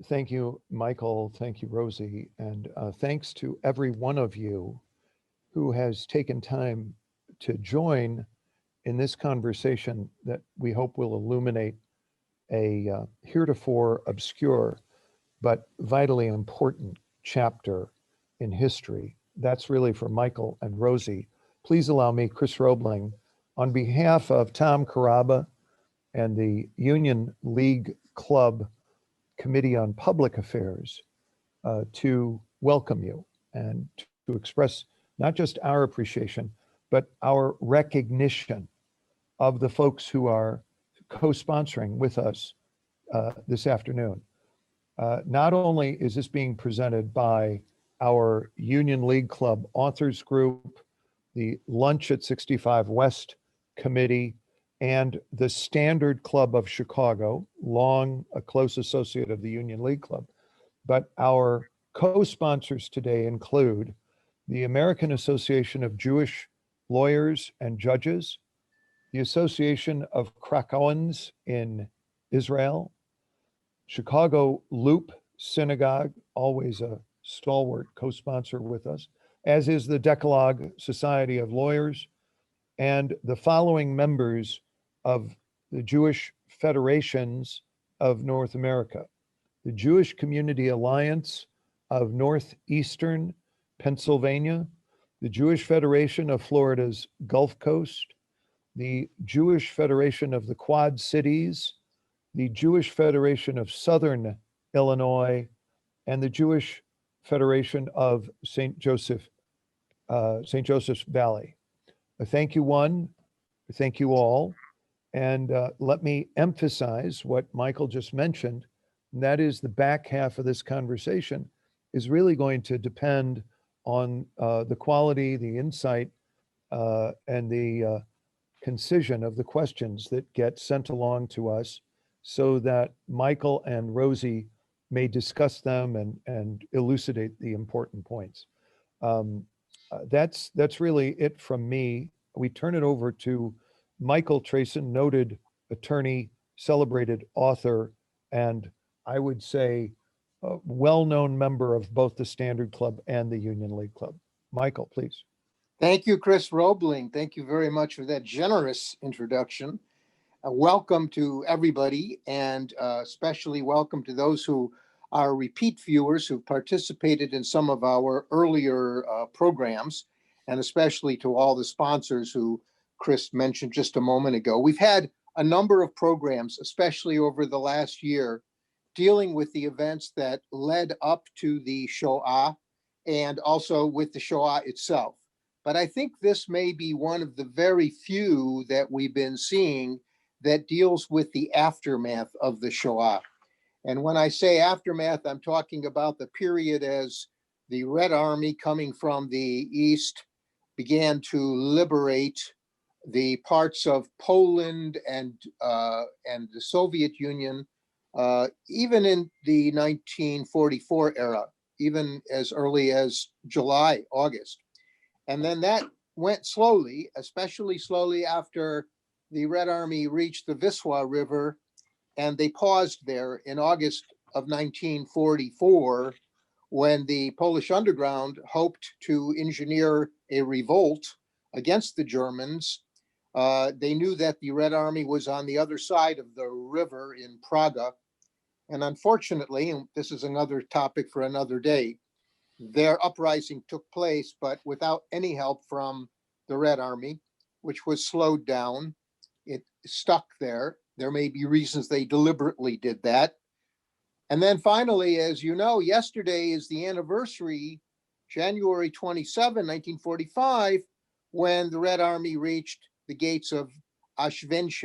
Thank you, Michael. Thank you, Rosie. And thanks to every one of you who has taken time to join in this conversation that we hope will illuminate a heretofore obscure but vitally important chapter in history. That's really for Michael and Rosie. Please allow me, Chris Roebling, on behalf of Tom Caraba and the Union League Club Committee on Public Affairs, to welcome you and to express not just our appreciation, but our recognition of the folks who are co-sponsoring with us this afternoon. Not only is this being presented by our Union League Club Authors Group, the Lunch at 65 West Committee, and the Standard Club of Chicago, long a close associate of the Union League Club, but our co-sponsors today include the American Association of Jewish Lawyers and Judges, the Association of Krakauans in Israel, Chicago Loop Synagogue, always a stalwart co-sponsor with us, as is the Decalogue Society of Lawyers, and the following members of the Jewish Federations of North America: the Jewish Community Alliance of Northeastern Pennsylvania, the Jewish Federation of Florida's Gulf Coast, the Jewish Federation of the Quad Cities, the Jewish Federation of Southern Illinois, and the Jewish Federation of St. Joseph's Valley. Thank you, one. Thank you all. And let me emphasize what Michael just mentioned, and that is the back half of this conversation is really going to depend on the quality, the insight, and the concision of the questions that get sent along to us so that Michael and Rosie may discuss them and elucidate the important points. That's really it from me. We turn it over to Michael Traison, noted attorney, celebrated author, and I would say a well-known member of both the Standard Club and the Union League Club. Michael, please. Thank you, Chris Roebling. Thank you very much for that generous introduction. Welcome to everybody, and especially welcome to those who are repeat viewers who participated in some of our earlier programs, and especially to all the sponsors who Chris mentioned just a moment ago. We've had a number of programs, especially over the last year, dealing with the events that led up to the Shoah and also with the Shoah itself. But I think this may be one of the very few that we've been seeing that deals with the aftermath of the Shoah. And when I say aftermath, I'm talking about the period as the Red Army coming from the east began to liberate the parts of Poland and the Soviet Union, even in the 1944 era, even as early as July, August. And then that went slowly, especially slowly after the Red Army reached the Wisła River, and they paused there in August of 1944 when the Polish underground hoped to engineer a revolt against the Germans. They knew that the Red Army was on the other side of the river in Praga. And unfortunately, and this is another topic for another day, their uprising took place, but without any help from the Red Army, which was slowed down. It stuck there. There may be reasons they deliberately did that. And then finally, as you know, yesterday is the anniversary, January 27, 1945, when the Red Army reached the gates of Auschwitz,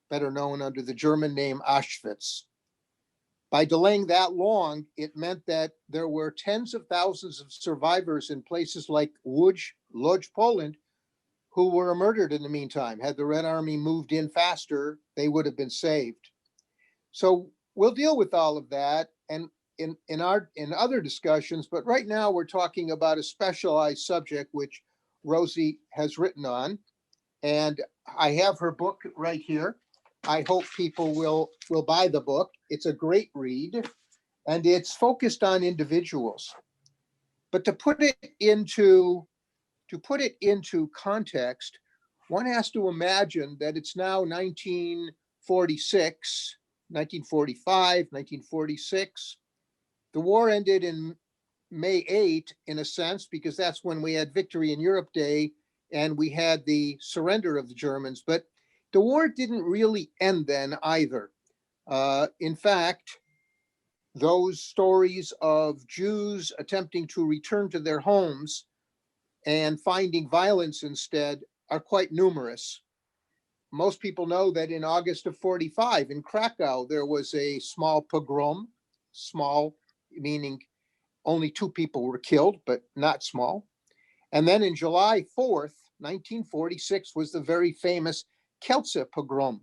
better known under the German name Auschwitz. By delaying that long, it meant that there were tens of thousands of survivors in places like Łódź, Poland, who were murdered in the meantime. Had the Red Army moved in faster, they would have been saved. So we'll deal with all of that and in other discussions, but right now we're talking about a specialized subject which Rosie has written on, and I have her book right here. I hope people will buy the book. It's a great read. and it's focused on individuals. But to put it into context, one has to imagine that it's now 1946, 1945, 1946. The war ended in May 8, in a sense, because that's when we had Victory in Europe Day and we had the surrender of the Germans. But the war didn't really end then either. In fact, those stories of Jews attempting to return to their homes and finding violence instead are quite numerous. Most people know that in August of 45 in Krakow, there was a small pogrom, small meaning only 2 people were killed, but not small. And then in July 4th, 1946 was the very famous Kielce pogrom.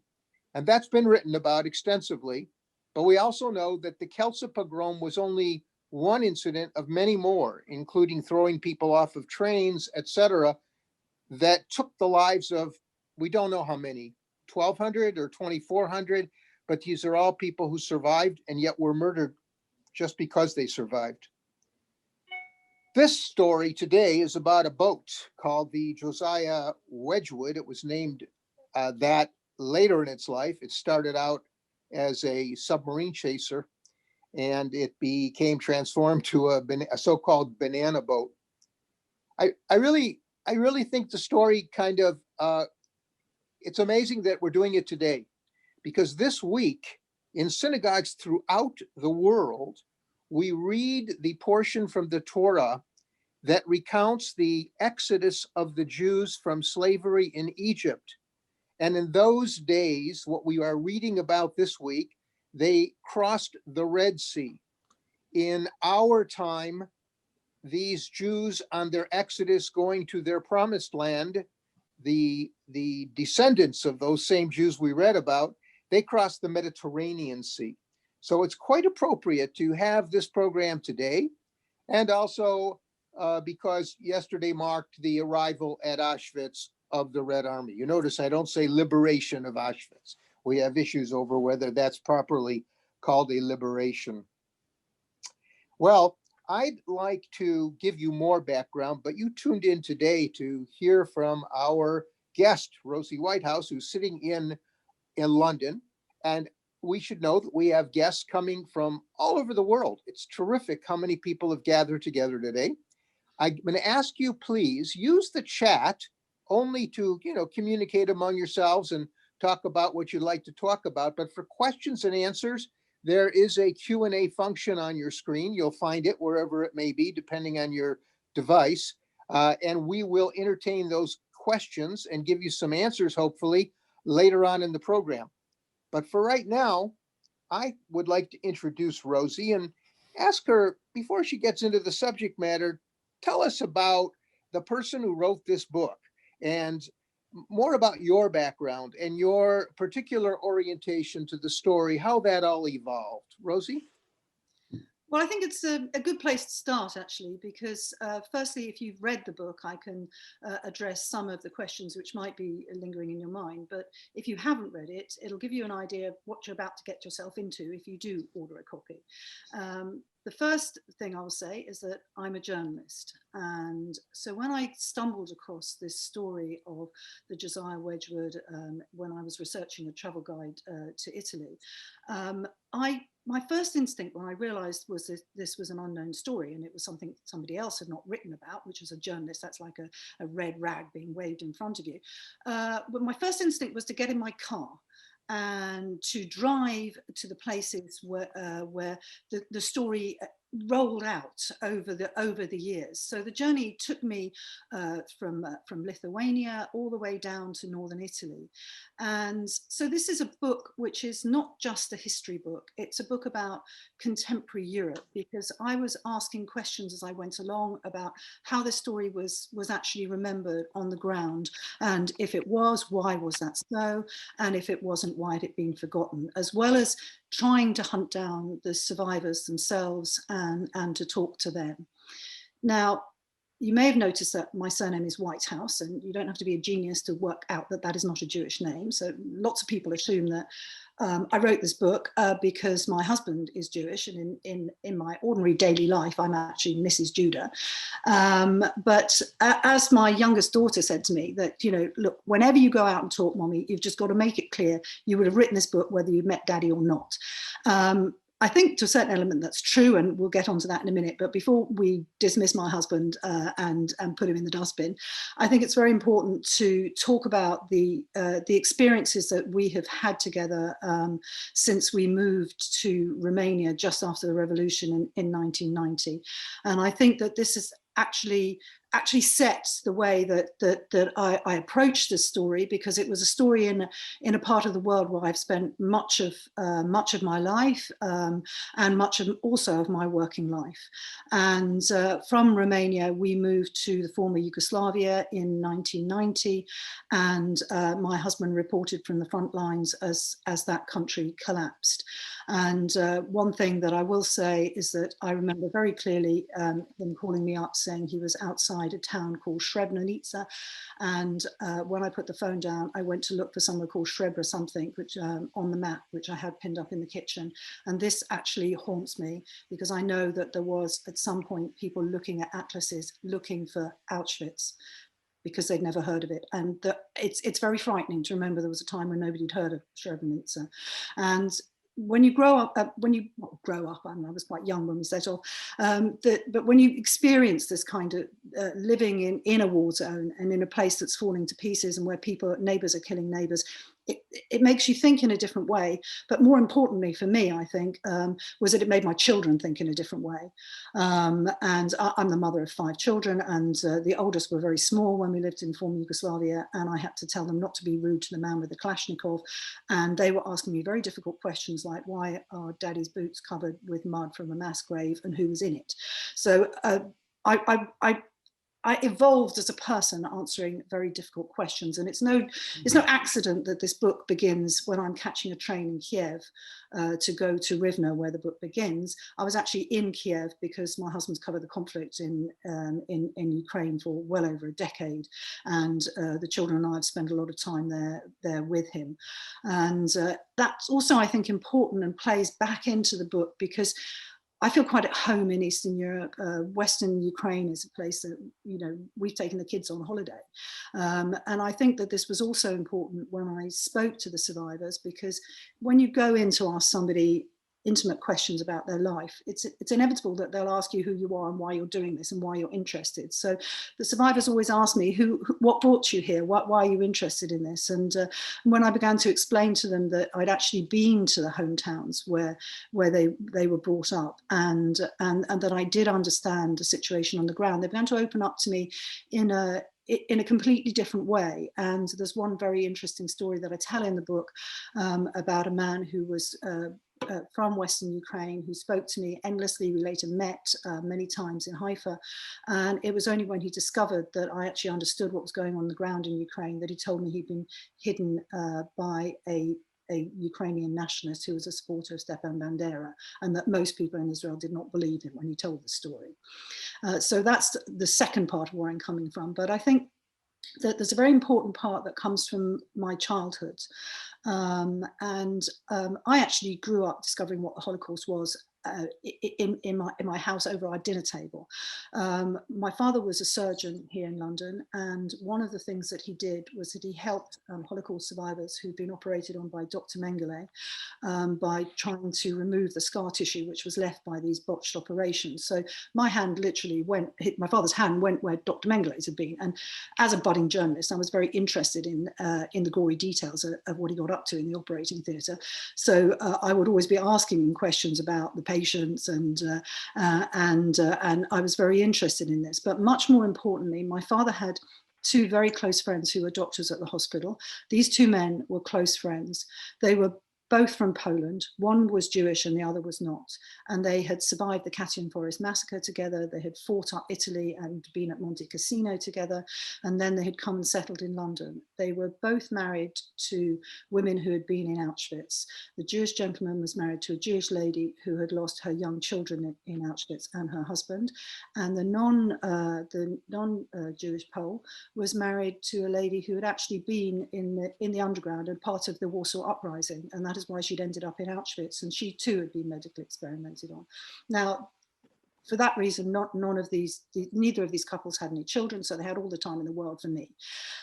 And that's been written about extensively. But we also know that the Kielce pogrom was only one incident of many more, including throwing people off of trains, etc., that took the lives of, we don't know how many, 1,200 or 2,400, but these are all people who survived and yet were murdered just because they survived. This story today is about a boat called the Josiah Wedgwood. It was named that later in its life. It started out as a submarine chaser, and it became transformed to a so-called banana boat. I really think the story kind of, it's amazing that we're doing it today, because this week in synagogues throughout the world, we read the portion from the Torah that recounts the exodus of the Jews from slavery in Egypt. And in those days, what we are reading about this week, they crossed the Red Sea. In our time, these Jews on their exodus going to their promised land, the descendants of those same Jews we read about, they crossed the Mediterranean Sea. So it's quite appropriate to have this program today. And also because yesterday marked the arrival at Auschwitz of the Red Army. You notice I don't say liberation of Auschwitz. We have issues over whether that's properly called a liberation. Well, I'd like to give you more background, but you tuned in today to hear from our guest, Rosie Whitehouse, who's sitting in London. And we should know that we have guests coming from all over the world. It's terrific how many people have gathered together today. I'm going to ask you, please use the chat only to, communicate among yourselves and talk about what you'd like to talk about. But for questions and answers, there is a Q&A function on your screen. You'll find it wherever it may be, depending on your device. And we will entertain those questions and give you some answers, hopefully, later on in the program. But for right now, I would like to introduce Rosie and ask her, before she gets into the subject matter, tell us about the person who wrote this book and more about your background and your particular orientation to the story, how that all evolved. Rosie? Well, I think it's a good place to start, actually, because firstly, if you've read the book, I can address some of the questions which might be lingering in your mind. But if you haven't read it, it'll give you an idea of what you're about to get yourself into if you do order a copy. The first thing I'll say is that I'm a journalist. And so when I stumbled across this story of the Josiah Wedgwood, when I was researching a travel guide to Italy, my first instinct when I realized was this was an unknown story and it was something somebody else had not written about, which as a journalist, that's like a red rag being waved in front of you. But my first instinct was to get in my car and to drive to the places where the story rolled out over the years. So the journey took me from Lithuania all the way down to northern Italy. And so this is a book which is not just a history book, it's a book about contemporary Europe, because I was asking questions as I went along about how the story was actually remembered on the ground, and if it was, why was that so, and if it wasn't, why had it been forgotten, as well as trying to hunt down the survivors themselves and to talk to them. Now, you may have noticed that my surname is Whitehouse, and you don't have to be a genius to work out that that is not a Jewish name. So lots of people assume that I wrote this book because my husband is Jewish, and in my ordinary daily life, I'm actually Mrs. Judah. But as my youngest daughter said to me, that, you know, look, whenever you go out and talk, Mommy, you've just got to make it clear you would have written this book whether you met Daddy or not. I think to a certain element that's true, and we'll get onto that in a minute. But before we dismiss my husband and put him in the dustbin, I think it's very important to talk about the experiences that we have had together since we moved to Romania just after the revolution in 1990. And I think that this is actually sets the way that I approached this story, because it was a story in a part of the world where I've spent much of my life and much of also of my working life. And from Romania, we moved to the former Yugoslavia in 1990, and my husband reported from the front lines as that country collapsed. And one thing that I will say is that I remember very clearly him calling me up saying he was outside a town called Srebrenica. And when I put the phone down, I went to look for somewhere called Srebra something, which on the map, which I had pinned up in the kitchen. And this actually haunts me, because I know that there was at some point people looking at atlases looking for Auschwitz, because they'd never heard of it. And it's very frightening to remember there was a time when nobody had heard of Srebrenica. And when you grow up, I was quite young when we set off, but when you experience this kind of living in a war zone and in a place that's falling to pieces and where neighbors are killing neighbors, it makes you think in a different way. But more importantly for me, I think, was that it made my children think in a different way. And I'm the mother of 5 children, and the oldest were very small when we lived in former Yugoslavia, and I had to tell them not to be rude to the man with the Kalashnikov. And they were asking me very difficult questions like, why are Daddy's boots covered with mud from a mass grave and who was in it? So I evolved as a person answering very difficult questions. And it's no accident that this book begins when I'm catching a train in Kiev to go to Rivne, where the book begins. I was actually in Kiev because my husband's covered the conflict in Ukraine for well over a decade. And the children and I have spent a lot of time there with him. And that's also, I think, important and plays back into the book, because I feel quite at home in Eastern Europe. Western Ukraine is a place that, you know, we've taken the kids on holiday. And I think that this was also important when I spoke to the survivors, because when you go in to ask somebody intimate questions about their life, it's inevitable that they'll ask you who you are and why you're doing this and why you're interested. So the survivors always ask me, what brought you here? Why are you interested in this? And when I began to explain to them that I'd actually been to the hometowns where they were brought up, and that I did understand the situation on the ground, they began to open up to me in a completely different way. And there's one very interesting story that I tell in the book about a man who was from Western Ukraine, who spoke to me endlessly. We later met many times in Haifa. And it was only when he discovered that I actually understood what was going on the ground in Ukraine that he told me he'd been hidden by a Ukrainian nationalist who was a supporter of Stepan Bandera, and that most people in Israel did not believe him when he told the story. So that's the second part of where I'm coming from. But I think that there's a very important part that comes from my childhood. I actually grew up discovering what the Holocaust was in my house over our dinner table. My father was a surgeon here in London, and one of the things that he did was that he helped Holocaust survivors who'd been operated on by Dr. Mengele by trying to remove the scar tissue which was left by these botched operations. So my hand literally my father's hand went where Dr. Mengele's had been. And as a budding journalist, I was very interested in the gory details of what he got up to in the operating theatre. So I would always be asking him questions about the patients, and I was very interested in this. But much more importantly, my father had 2 very close friends who were doctors at the hospital. These 2 men were close friends. They were both from Poland. One was Jewish and the other was not. And they had survived the Katyn Forest massacre together. They had fought up Italy and been at Monte Cassino together. And then they had come and settled in London. They were both married to women who had been in Auschwitz. The Jewish gentleman was married to a Jewish lady who had lost her young children in Auschwitz and her husband. And the non-Jewish Pole was married to a lady who had actually been in the underground and part of the Warsaw Uprising. And that that is why she'd ended up in Auschwitz, and she too had been medically experimented on. Now, for that reason, neither of these couples had any children, so they had all the time in the world for me.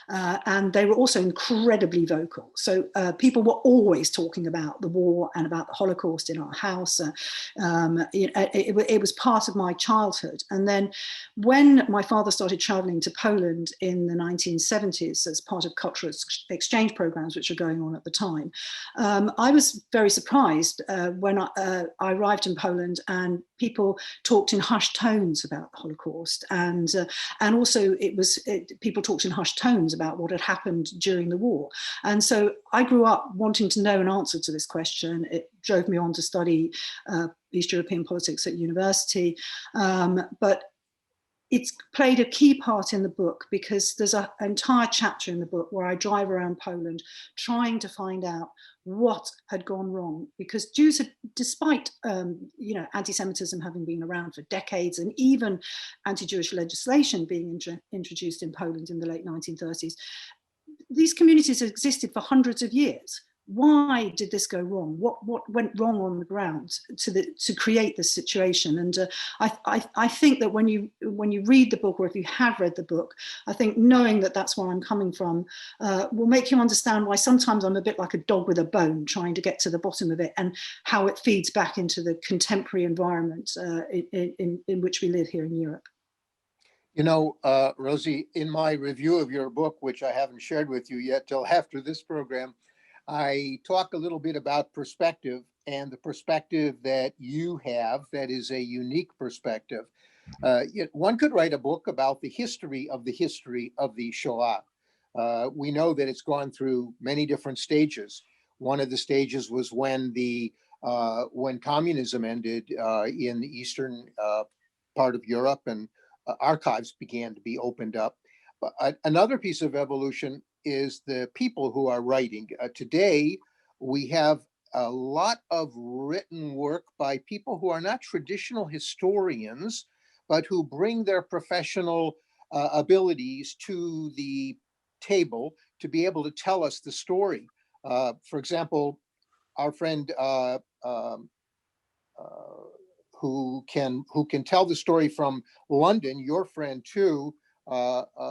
And they were also incredibly vocal. So people were always talking about the war and about the Holocaust in our house. It was part of my childhood. And then when my father started traveling to Poland in the 1970s as part of cultural exchange programs, which were going on at the time, I was very surprised when I arrived in Poland and people talked in hushed tones about the Holocaust, and also people talked in hushed tones about what had happened during the war. And so I grew up wanting to know an answer to this question. It drove me on to study East European politics at university, but it's played a key part in the book because there's an entire chapter in the book where I drive around Poland trying to find out what had gone wrong, because Jews had, despite anti-Semitism having been around for decades and even anti-Jewish legislation being introduced in Poland in the late 1930s, these communities have existed for hundreds of years. Why did this go wrong? What went wrong on the ground to create this situation? And I think that when you read the book, or if you have read the book, I think knowing that that's where I'm coming from will make you understand why sometimes I'm a bit like a dog with a bone, trying to get to the bottom of it, and how it feeds back into the contemporary environment in which we live here in Europe. You know, Rosie, in my review of your book, which I haven't shared with you yet till after this program, I talk a little bit about perspective, and the perspective that you have that is a unique perspective. One could write a book about the history of the Shoah. We know that it's gone through many different stages. One of the stages was when communism ended in the eastern part of Europe, and archives began to be opened up. But another piece of evolution is the people who are writing. Today, we have a lot of written work by people who are not traditional historians, but who bring their professional abilities to the table to be able to tell us the story. For example, our friend who can tell the story from London, your friend too,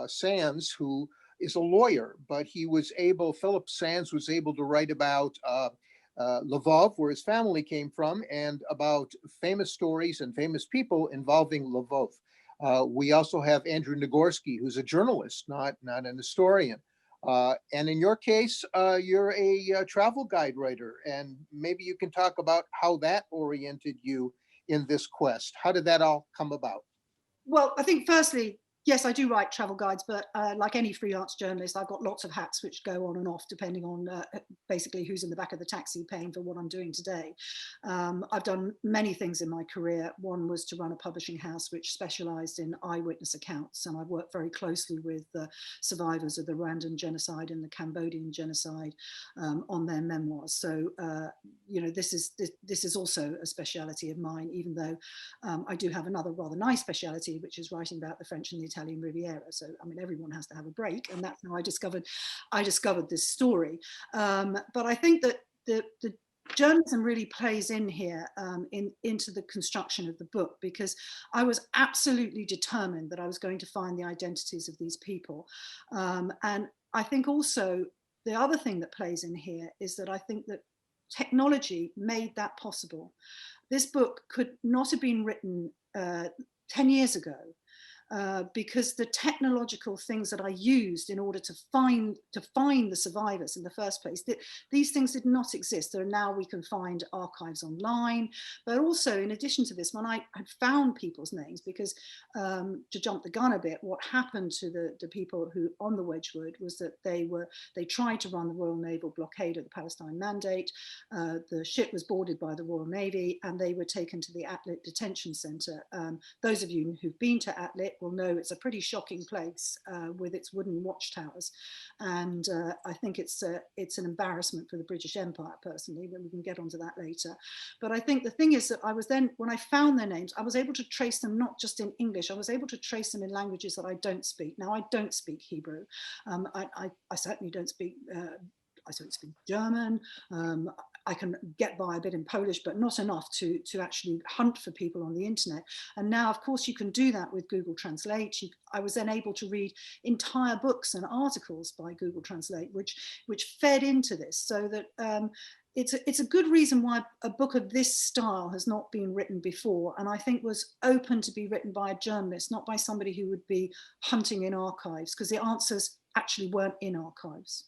Sands, who is a lawyer, but Philip Sands was able to write about Lvov, where his family came from, and about famous stories and famous people involving Lvov. We also have Andrew Nagorski, who's a journalist, not an historian. And in your case, you're a travel guide writer, and maybe you can talk about how that oriented you in this quest. How did that all come about? Well, I think firstly, yes, I do write travel guides, but like any freelance journalist, I've got lots of hats which go on and off depending on basically who's in the back of the taxi paying for what I'm doing today. I've done many things in my career. One was to run a publishing house which specialized in eyewitness accounts, and I've worked very closely with survivors of the Rwandan genocide and the Cambodian genocide on their memoirs. So, this is also a speciality of mine, even though I do have another rather nice speciality, which is writing about the French and the Italian Riviera. So, I mean, everyone has to have a break, and that's how I discovered this story. But I think that the journalism really plays in here into the construction of the book, because I was absolutely determined that I was going to find the identities of these people. And I think also the other thing that plays in here is that I think that technology made that possible. This book could not have been written 10 years ago. Because the technological things that I used in order to find the survivors in the first place, these things did not exist. Now we can find archives online, but also in addition to this, when I had found people's names, because to jump the gun a bit, what happened to the people who on the Wedgwood was that they tried to run the Royal Naval blockade of the Palestine Mandate. The ship was boarded by the Royal Navy, and they were taken to the Atlit detention centre. Those of you who've been to Atlit will know it's a pretty shocking place with its wooden watchtowers, and I think it's an embarrassment for the British Empire personally, but we can get onto that later. But I think the thing is that I was then, when I found their names, I was able to trace them not just in English, I was able to trace them in languages that I don't speak. Now, I don't speak Hebrew. I certainly don't speak I don't speak German. I can get by a bit in Polish, but not enough to actually hunt for people on the internet. And now, of course, you can do that with Google Translate. I was then able to read entire books and articles by Google Translate, which fed into this, so that it's a good reason why a book of this style has not been written before, and I think was open to be written by a journalist, not by somebody who would be hunting in archives, because the answers actually weren't in archives.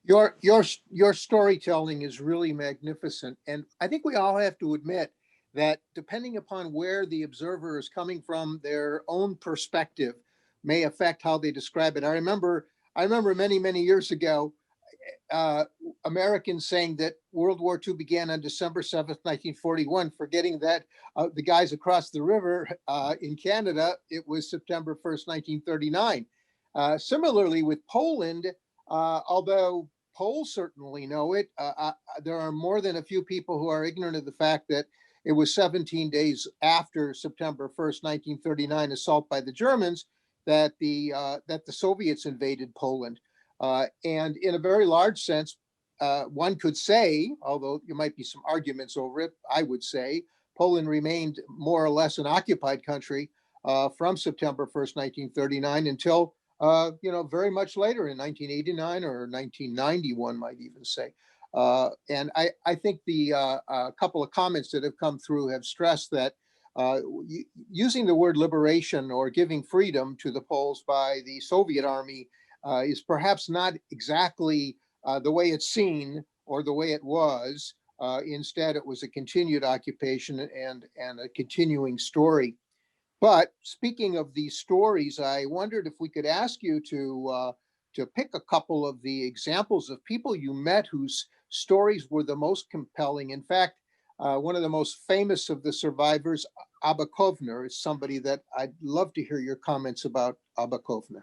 Your storytelling is really magnificent, and I think we all have to admit that depending upon where the observer is coming from, their own perspective may affect how they describe it. I remember many years ago, Americans saying that World War II began on December 7th, 1941, forgetting that the guys across the river in Canada, it was September 1st, 1939. Similarly with Poland, although Poles certainly know it, there are more than a few people who are ignorant of the fact that it was 17 days after September 1st, 1939, assault by the Germans, that the Soviets invaded Poland. And in a very large sense, one could say, although there might be some arguments over it, I would say Poland remained more or less an occupied country from September 1st, 1939 until very much later in 1989 or 1990, one might even say. And I think the couple of comments that have come through have stressed that using the word liberation or giving freedom to the Poles by the Soviet army is perhaps not exactly the way it's seen or the way it was. Instead, it was a continued occupation and a continuing story. But speaking of these stories, I wondered if we could ask you to pick a couple of the examples of people you met whose stories were the most compelling. In fact, one of the most famous of the survivors, Abba Kovner, is somebody that I'd love to hear your comments about. Abba Kovner.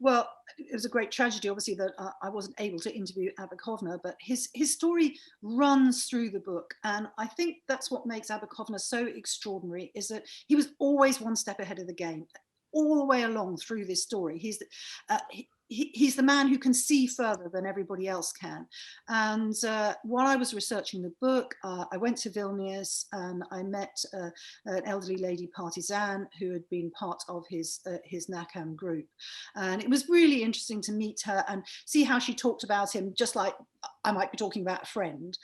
Well, it was a great tragedy, obviously, that I wasn't able to interview Abba Kovner, but his story runs through the book. And I think that's what makes Abba Kovner so extraordinary, is that he was always one step ahead of the game, all the way along through this story. He's the man who can see further than everybody else can. And while I was researching the book, I went to Vilnius and I met an elderly lady partisan who had been part of his NAKAM group. And it was really interesting to meet her and see how she talked about him, just like I might be talking about a friend,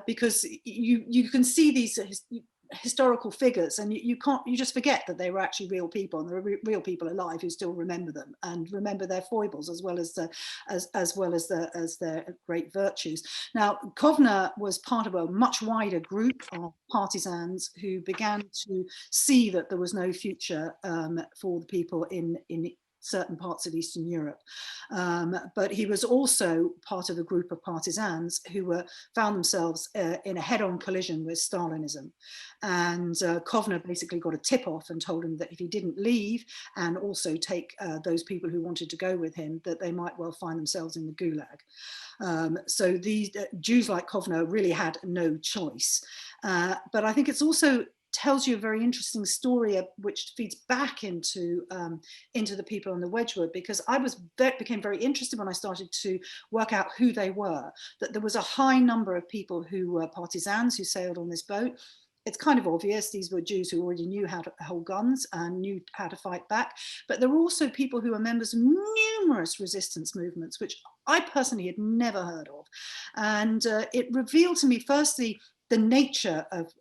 because you can see these historical figures, and you just forget that they were actually real people, and there are real people alive who still remember them and remember their foibles as well as their great virtues. Now, Kovner was part of a much wider group of partisans who began to see that there was no future for the people in certain parts of Eastern Europe. But he was also part of a group of partisans who found themselves in a head-on collision with Stalinism. And Kovner basically got a tip-off and told him that if he didn't leave and also take those people who wanted to go with him, that they might well find themselves in the Gulag. So these Jews like Kovner really had no choice. But I think it's also tells you a very interesting story which feeds back into the people on the Wedgwood, because I became very interested when I started to work out who they were, that there was a high number of people who were partisans who sailed on this boat. It's kind of obvious these were Jews who already knew how to hold guns and knew how to fight back, but there were also people who were members of numerous resistance movements, which I personally had never heard of. And it revealed to me, firstly, the nature of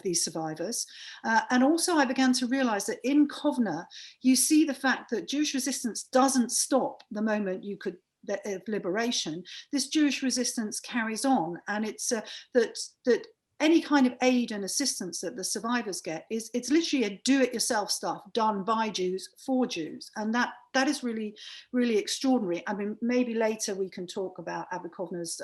these survivors. And also I began to realize that in Kovner, you see the fact that Jewish resistance doesn't stop the moment you could of liberation. This Jewish resistance carries on, and it's that any kind of aid and assistance that the survivors get it's literally a do-it-yourself stuff done by Jews for Jews, and that is really, really extraordinary. I mean, maybe later we can talk about Abba Kovner's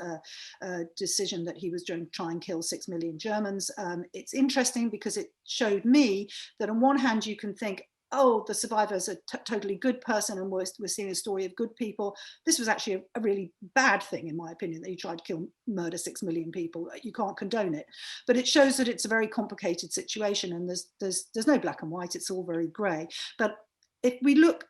decision that he was going to try and kill 6 million Germans. It's interesting because it showed me that on one hand you can think, oh, the survivor is a totally good person and we're seeing a story of good people. This was actually a really bad thing, in my opinion, that he tried to murder 6 million people. You can't condone it. But it shows that it's a very complicated situation, and there's no black and white, it's all very grey. But if we look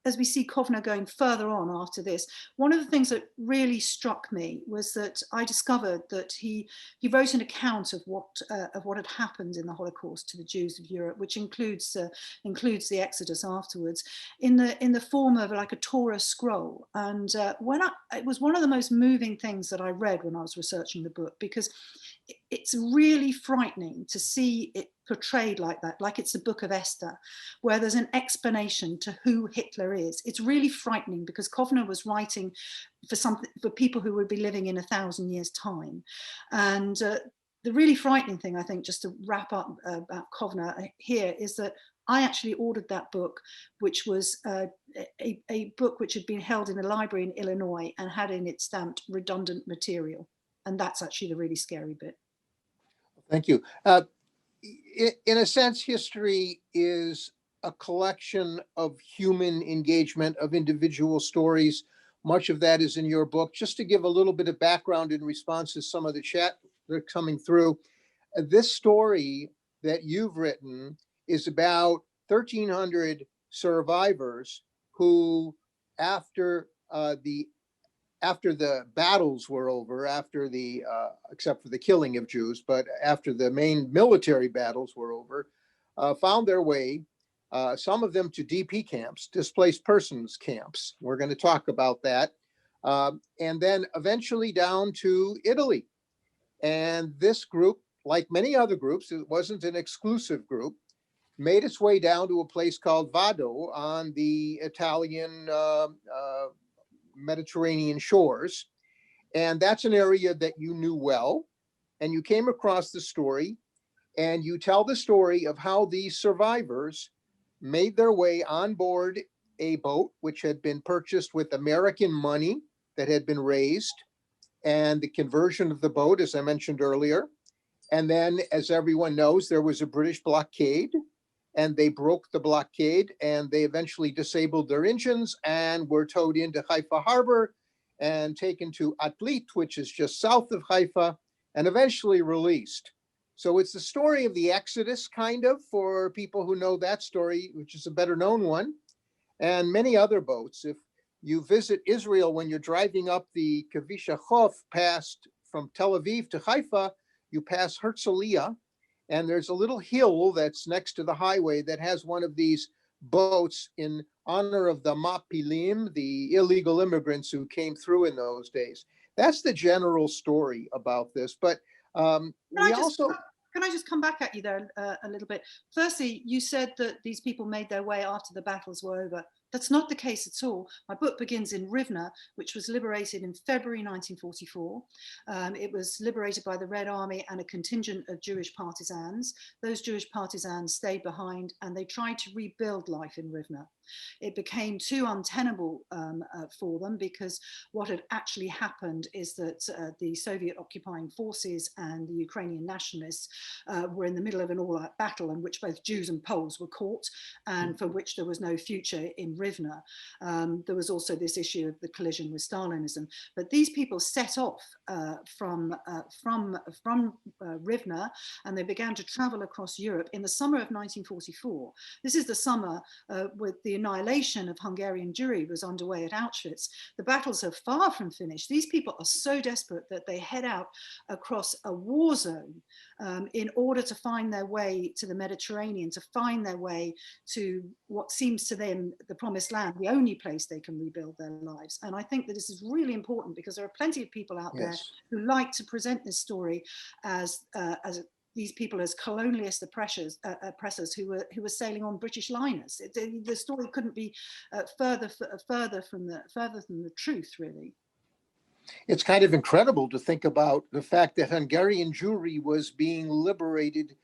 as we see Kovner going further on after this, one of the things that really struck me was that I discovered that he wrote an account of what had happened in the Holocaust to the Jews of Europe, which includes the Exodus afterwards, in the form of like a Torah scroll. And it was one of the most moving things that I read when I was researching the book, because it's really frightening to see it portrayed like that, like it's the Book of Esther, where there's an explanation to who Hitler is. It's really frightening because Kovner was writing for people who would be living in 1,000 years' time. And the really frightening thing, I think, just to wrap up about Kovner here, is that I actually ordered that book, which was a book which had been held in a library in Illinois and had in it stamped redundant material. And that's actually the really scary bit. Thank you. In a sense, history is a collection of human engagement, of individual stories. Much of that is in your book. Just to give a little bit of background in response to some of the chat that are coming through, this story that you've written is about 1,300 survivors who, after the battles were over, except for the killing of Jews, but after the main military battles were over, found their way, some of them to DP camps, displaced persons camps. We're going to talk about that. And then eventually down to Italy. And this group, like many other groups, it wasn't an exclusive group, made its way down to a place called Vado on the Italian Mediterranean shores. And that's an area that you knew well. And you came across the story, and you tell the story of how these survivors made their way on board a boat which had been purchased with American money that had been raised, and the conversion of the boat, as I mentioned earlier. And then, as everyone knows, there was a British blockade, and they broke the blockade, and they eventually disabled their engines and were towed into Haifa Harbor and taken to Atlit, which is just south of Haifa, and eventually released. So it's the story of the Exodus, kind of, for people who know that story, which is a better known one, and many other boats. If you visit Israel, when you're driving up the Kavish Chof past from Tel Aviv to Haifa, you pass Herzliya, and there's a little hill that's next to the highway that has one of these boats in honor of the Mapilim, the illegal immigrants who came through in those days. That's the general story about this. But can I just come back at you there a little bit? Firstly, you said that these people made their way after the battles were over. That's not the case at all. My book begins in Rivne, which was liberated in February 1944. It was liberated by the Red Army and a contingent of Jewish partisans. Those Jewish partisans stayed behind, and they tried to rebuild life in Rivne. It became too untenable for them, because what had actually happened is that the Soviet occupying forces and the Ukrainian nationalists were in the middle of an all-out battle in which both Jews and Poles were caught, and for which there was no future in Rivne. There was also this issue of the collision with Stalinism. But these people set off from Rivne, and they began to travel across Europe in the summer of 1944. This is the summer with the annihilation of Hungarian Jewry was underway at Auschwitz. The battles are far from finished. These people are so desperate that they head out across a war zone in order to find their way to the Mediterranean, to find their way to what seems to them the promised land, the only place they can rebuild their lives. And I think that this is really important, because there are plenty of people out there who like to present this story as these people as colonialist oppressors who were sailing on British liners. The story couldn't be further from the truth, really. It's kind of incredible to think about the fact that Hungarian Jewry was being liberated,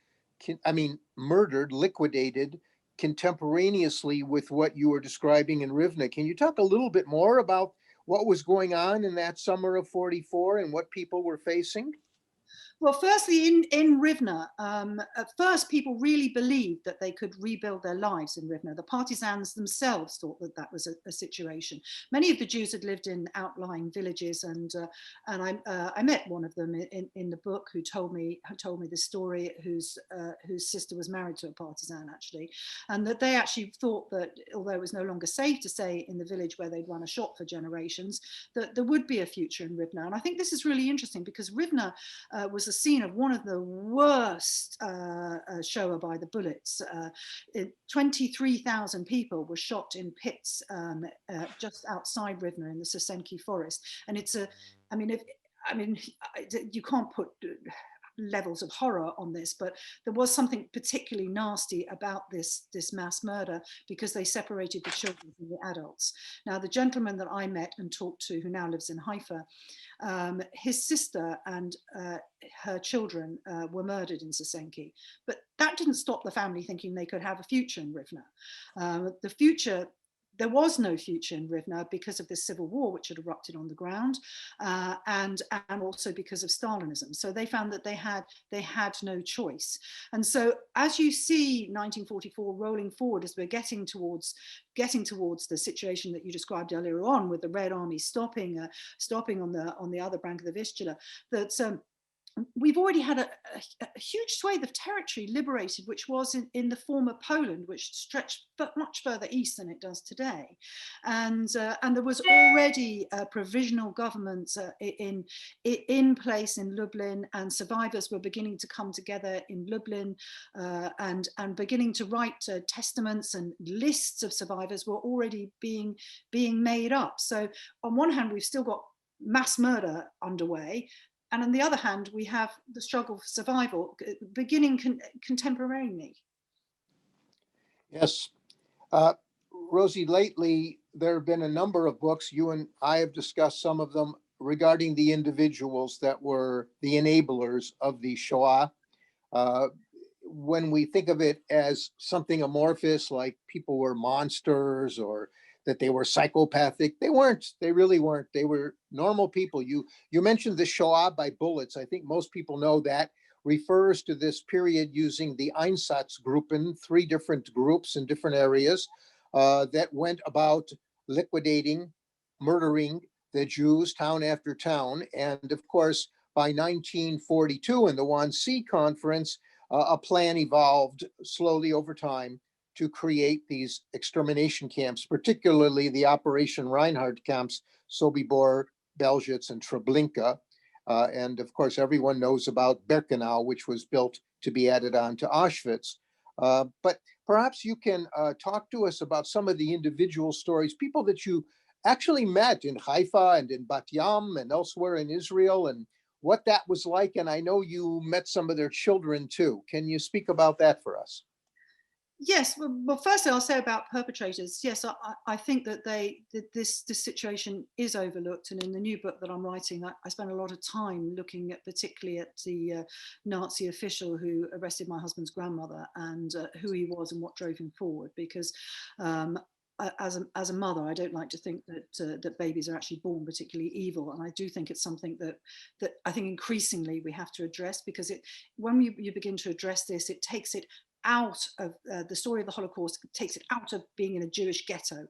murdered, liquidated contemporaneously with what you were describing in Rivne. Can you talk a little bit more about what was going on in that summer of 44 and what people were facing? Well, firstly, in Rivne, at first people really believed that they could rebuild their lives in Rivne. The partisans themselves thought that that was a situation. Many of the Jews had lived in outlying villages, and I met one of them in the book who told me the story, whose sister was married to a partisan actually, and that they actually thought that although it was no longer safe to stay in the village where they'd run a shop for generations, that there would be a future in Rivne. And I think this is really interesting because Rivne was the scene of one of the worst Shoah by the bullets. 23,000 people were shot in pits just outside Rivne in the Sosenki forest. And it's you can't put levels of horror on this, but there was something particularly nasty about this mass murder because they separated the children from the adults. Now, the gentleman that I met and talked to, who now lives in Haifa, his sister and her children were murdered in Sosenki, but that didn't stop the family thinking they could have a future in Rivne. There was no future in Rivne because of this civil war which had erupted on the ground, and also because of Stalinism. So they found that they had no choice. And so as you see 1944 rolling forward, as we're getting towards the situation that you described earlier on, with the Red Army stopping on the other bank of the Vistula, that we've already had a huge swathe of territory liberated, which was in the former Poland, which stretched much further east than it does today. And there was already a provisional government in place in Lublin, and survivors were beginning to come together in Lublin and beginning to write testaments, and lists of survivors were already being made up. So on one hand, we've still got mass murder underway, and on the other hand, we have the struggle for survival beginning contemporaneously. Yes. Rosie, lately there have been a number of books, you and I have discussed some of them, regarding the individuals that were the enablers of the Shoah. When we think of it as something amorphous, like people were monsters or that they were psychopathic, they weren't. They really weren't. They were normal people. You mentioned the Shoah by bullets. I think most people know that refers to this period using the Einsatzgruppen, 3 different groups in different areas that went about liquidating, murdering the Jews town after town. And of course, by 1942 in the Wannsee Conference, a plan evolved slowly over time to create these extermination camps, particularly the Operation Reinhardt camps, Sobibor, Belzec, and Treblinka. And of course, everyone knows about Birkenau, which was built to be added on to Auschwitz. But perhaps you can talk to us about some of the individual stories, people that you actually met in Haifa and in Bat Yam and elsewhere in Israel, and what that was like. And I know you met some of their children too. Can you speak about that for us? Yes, well, firstly, I'll say about perpetrators. Yes, I think that this situation is overlooked, and in the new book that I'm writing, I spent a lot of time looking at, particularly at the Nazi official who arrested my husband's grandmother, and who he was and what drove him forward. Because as a mother, I don't like to think that babies are actually born particularly evil, and I do think it's something that I think increasingly we have to address, because when you begin to address this, it takes it out of the story of the Holocaust, takes it out of being in a Jewish ghetto.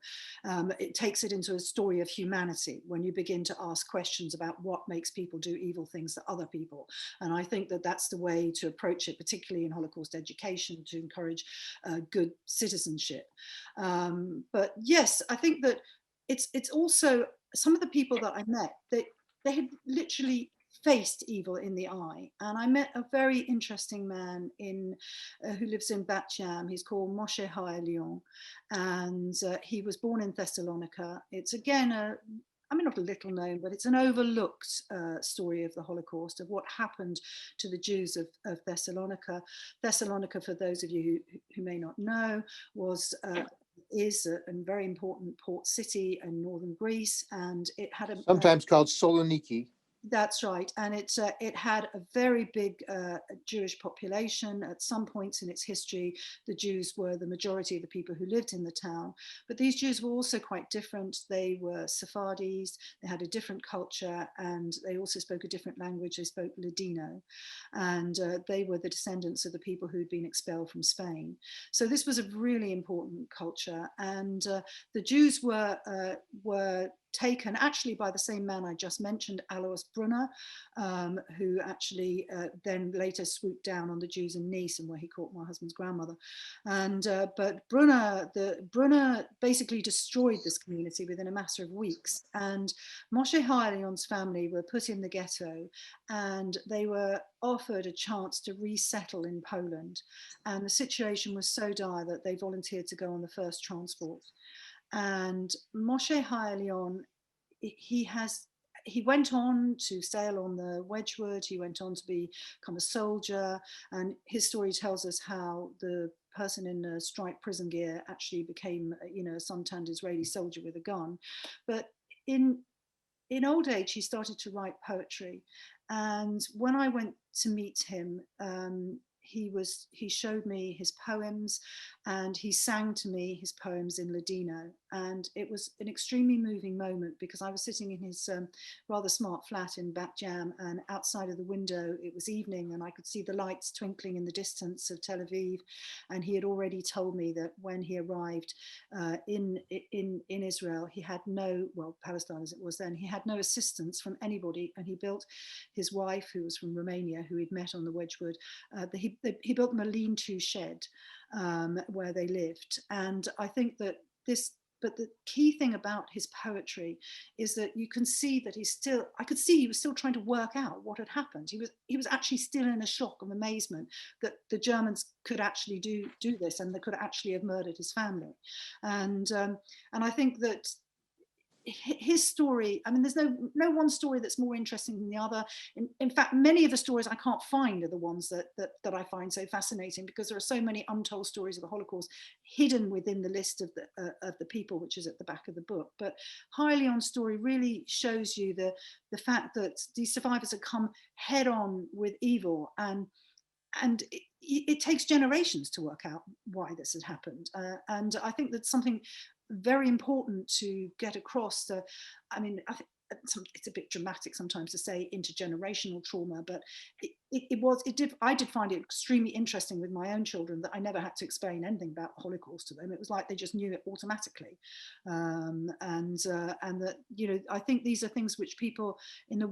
It takes it into a story of humanity when you begin to ask questions about what makes people do evil things to other people. And I think that that's the way to approach it, particularly in Holocaust education, to encourage good citizenship. But yes, I think that it's also some of the people that I met, they had literally faced evil in the eye. And I met a very interesting man who lives in Bat Yam. He's called Moshe Haelion, and he was born in Thessalonica. It's again not a little known, but it's an overlooked story of the Holocaust, of what happened to the Jews of Thessalonica. Thessalonica, for those of you who may not know, is a very important port city in northern Greece, and it had sometimes called Saloniki. That's right, and it had a very big Jewish population. At some points in its history, the Jews were the majority of the people who lived in the town. But these Jews were also quite different. They were Sephardis, they had a different culture, and they also spoke a different language. They spoke Ladino, and they were the descendants of the people who'd been expelled from Spain. So this was a really important culture, and the Jews were taken actually by the same man I just mentioned, Alois Brunner, who actually then later swooped down on the Jews in Nice and where he caught my husband's grandmother. And but Brunner basically destroyed this community within a matter of weeks. And Moshe Hayalion's family were put in the ghetto, and they were offered a chance to resettle in Poland. And the situation was so dire that they volunteered to go on the first transport. And Moshe Hayalion, he went on to sail on the Wedgwood. He went on to become a soldier, and his story tells us how the person in the striped prison gear actually became, a suntanned Israeli soldier with a gun. But in old age, he started to write poetry, and when I went to meet him, he showed me his poems, and he sang to me his poems in Ladino, and it was an extremely moving moment because I was sitting in his rather smart flat in Bat Jam, and outside of the window it was evening, and I could see the lights twinkling in the distance of Tel Aviv, and he had already told me that when he arrived in Israel, he had Palestine as it was then, he had no assistance from anybody, and he built his wife, who was from Romania, who he'd met on the Wedgwood. He built them a lean-to shed where they lived. And I think that but the key thing about his poetry is that you can see that I could see he was still trying to work out what had happened. He was actually still in a shock of amazement that the Germans could actually do this, and they could actually have murdered his family. And I think that his story, I mean, there's no one story that's more interesting than the other. In fact, many of the stories I can't find are the ones that I find so fascinating, because there are so many untold stories of the Holocaust hidden within the list of the people, which is at the back of the book. But Hayalion's story really shows you the fact that these survivors have come head on with evil, and it takes generations to work out why this had happened. And I think that's something very important to get across. I mean, I think it's a bit dramatic sometimes to say intergenerational trauma, but I did find it extremely interesting with my own children that I never had to explain anything about the Holocaust to them. It was like they just knew it automatically. And that, I think these are things which people in the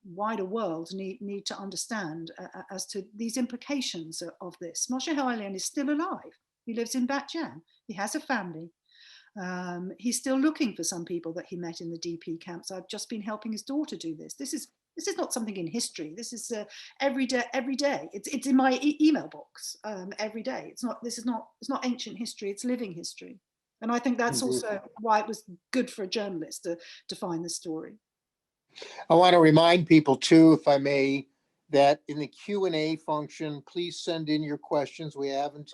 wider world need to understand as to these implications of this. Moshe Hayalion is still alive. He lives in Bat Jam. He has a family. He's still looking for some people that he met in the DP camps. I've just been helping his daughter do this. This is not something in history. This is every day. It's in my email box every day. It's not ancient history. It's living history. And I think that's also why it was good for a journalist to find this story. I want to remind people too, if I may, that in the Q&A function, please send in your questions. We haven't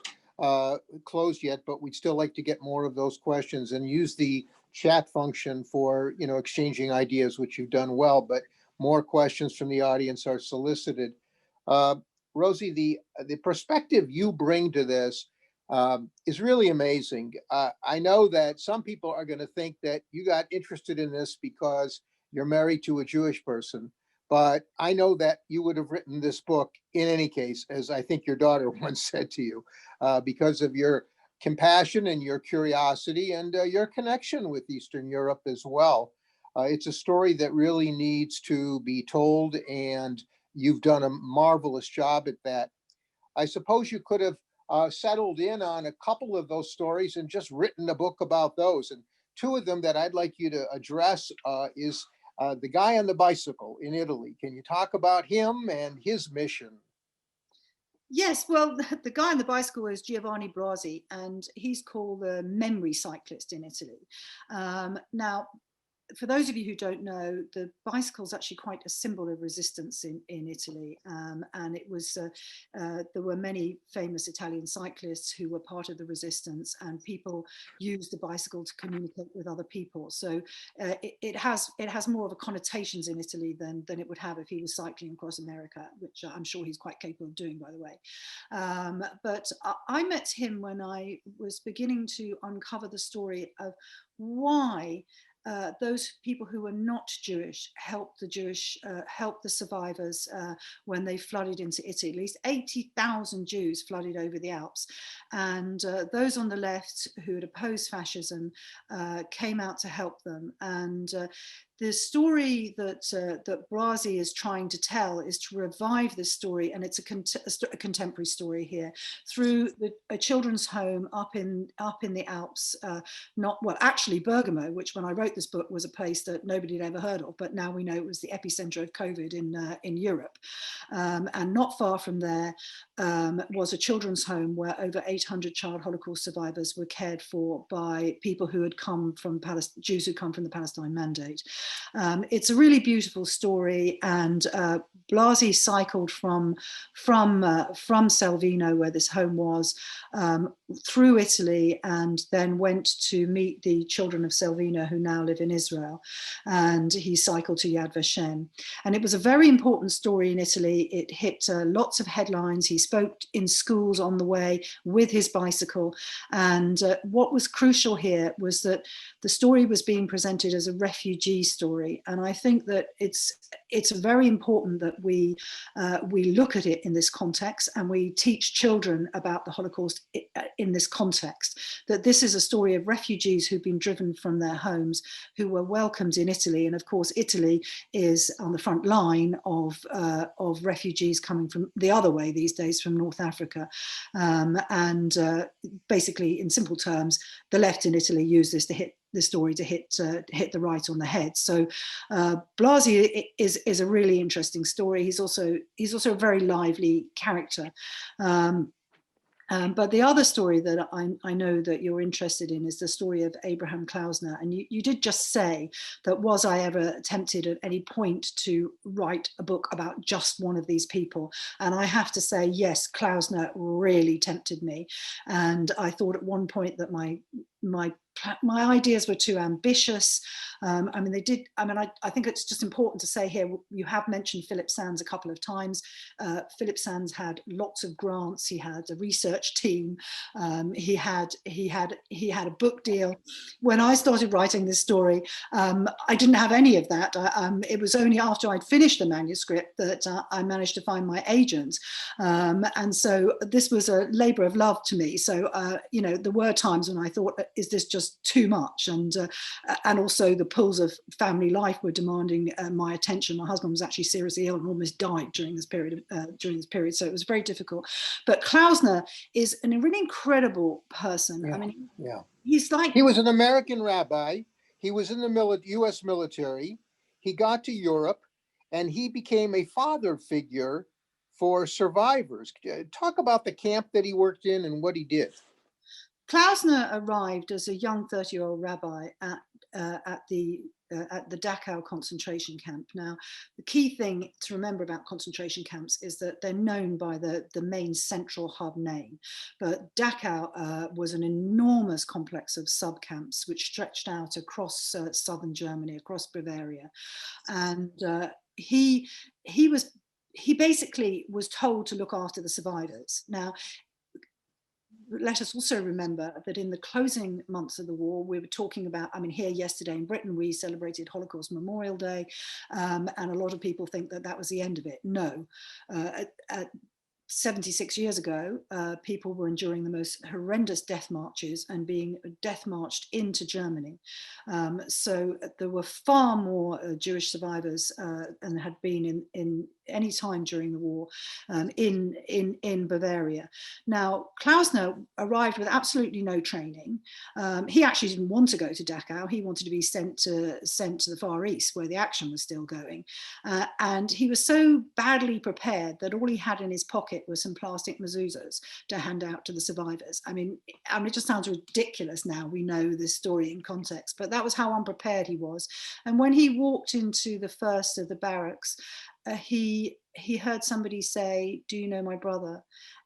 closed yet, but we'd still like to get more of those questions, and use the chat function for exchanging ideas, which you've done well, but more questions from the audience are solicited. Rosie, the perspective you bring to this is really amazing. I know that some people are going to think that you got interested in this because you're married to a Jewish person, but I know that you would have written this book in any case, as I think your daughter once said to you, because of your compassion and your curiosity and your connection with Eastern Europe as well. It's a story that really needs to be told, and you've done a marvelous job at that. I suppose you could have settled in on a couple of those stories and just written a book about those. And two of them that I'd like you to address is the guy on the bicycle in Italy. Can you talk about him and his mission? Yes, well, the guy on the bicycle is Giovanni Brasi, and he's called the memory cyclist in Italy. Now, for those of you who don't know, the bicycle is actually quite a symbol of resistance in Italy. And it was, there were many famous Italian cyclists who were part of the resistance, and people used the bicycle to communicate with other people. So it has more of a connotations in Italy than it would have if he was cycling across America, which I'm sure he's quite capable of doing, by the way. But I met him when I was beginning to uncover the story of why those people who were not Jewish helped the survivors when they flooded into Italy. At least 80,000 Jews flooded over the Alps, and those on the left who had opposed fascism came out to help them. And the story that Rosie is trying to tell is to revive this story, and it's a contemporary story here through a children's home up in the Alps. Actually Bergamo, which when I wrote this book was a place that nobody had ever heard of, but now we know it was the epicenter of COVID in Europe. And not far from there was a children's home where over 800 child Holocaust survivors were cared for by people who had come from Jews who come from the Palestine Mandate. It's a really beautiful story, and Blasi cycled from Salvino, where this home was, through Italy, and then went to meet the children of Salvino who now live in Israel, and he cycled to Yad Vashem. And it was a very important story in Italy. It hit lots of headlines. He spoke in schools on the way with his bicycle, and what was crucial here was that the story was being presented as a refugee story, and I think that it's very important that we look at it in this context, and we teach children about the Holocaust in this context, that this is a story of refugees who've been driven from their homes, who were welcomed in Italy. And of course, Italy is on the front line of refugees coming from the other way these days, from North Africa. Basically, in simple terms, the left in Italy use this to hit the story to hit the right on the head. So Blasi is a really interesting story. He's also a very lively character. But the other story that I know that you're interested in is the story of Abraham Klausner. And you did just say that, was I ever tempted at any point to write a book about just one of these people? And I have to say, yes, Klausner really tempted me. And I thought at one point that my ideas were too ambitious. I think it's just important to say here, you have mentioned Philip Sands a couple of times. Philip Sands had lots of grants. He had a research team. He had a book deal. When I started writing this story, I didn't have any of that. It was only after I'd finished the manuscript that I managed to find my agent. And so this was a labor of love to me. So, there were times when I thought, is this just too much? And also the pulls of family life were demanding my attention. My husband was actually seriously ill and almost died during this period. So it was very difficult. But Klausner is a really incredible person. Yeah. He was an American rabbi. He was in the U.S. military. He got to Europe, and he became a father figure for survivors. Talk about the camp that he worked in and what he did. Klausner arrived as a young 30-year-old rabbi at the Dachau concentration camp. Now, the key thing to remember about concentration camps is that they're known by the main central hub name. But Dachau was an enormous complex of sub-camps which stretched out across southern Germany, across Bavaria. And he basically was told to look after the survivors. Now, let us also remember that in the closing months of the war, we were talking about, here yesterday in Britain, we celebrated Holocaust Memorial Day, and a lot of people think that that was the end of it. No. 76 years ago, people were enduring the most horrendous death marches and being death marched into Germany. So there were far more Jewish survivors than had been in any time during the war in Bavaria. Now, Klausner arrived with absolutely no training. He actually didn't want to go to Dachau. He wanted to be sent to the Far East, where the action was still going. And he was so badly prepared that all he had in his pocket pocket were some plastic mezuzahs to hand out to the survivors. I mean, it just sounds ridiculous now. We know this story in context, but that was how unprepared he was. And when he walked into the first of the barracks, he heard somebody say, "Do you know my brother?"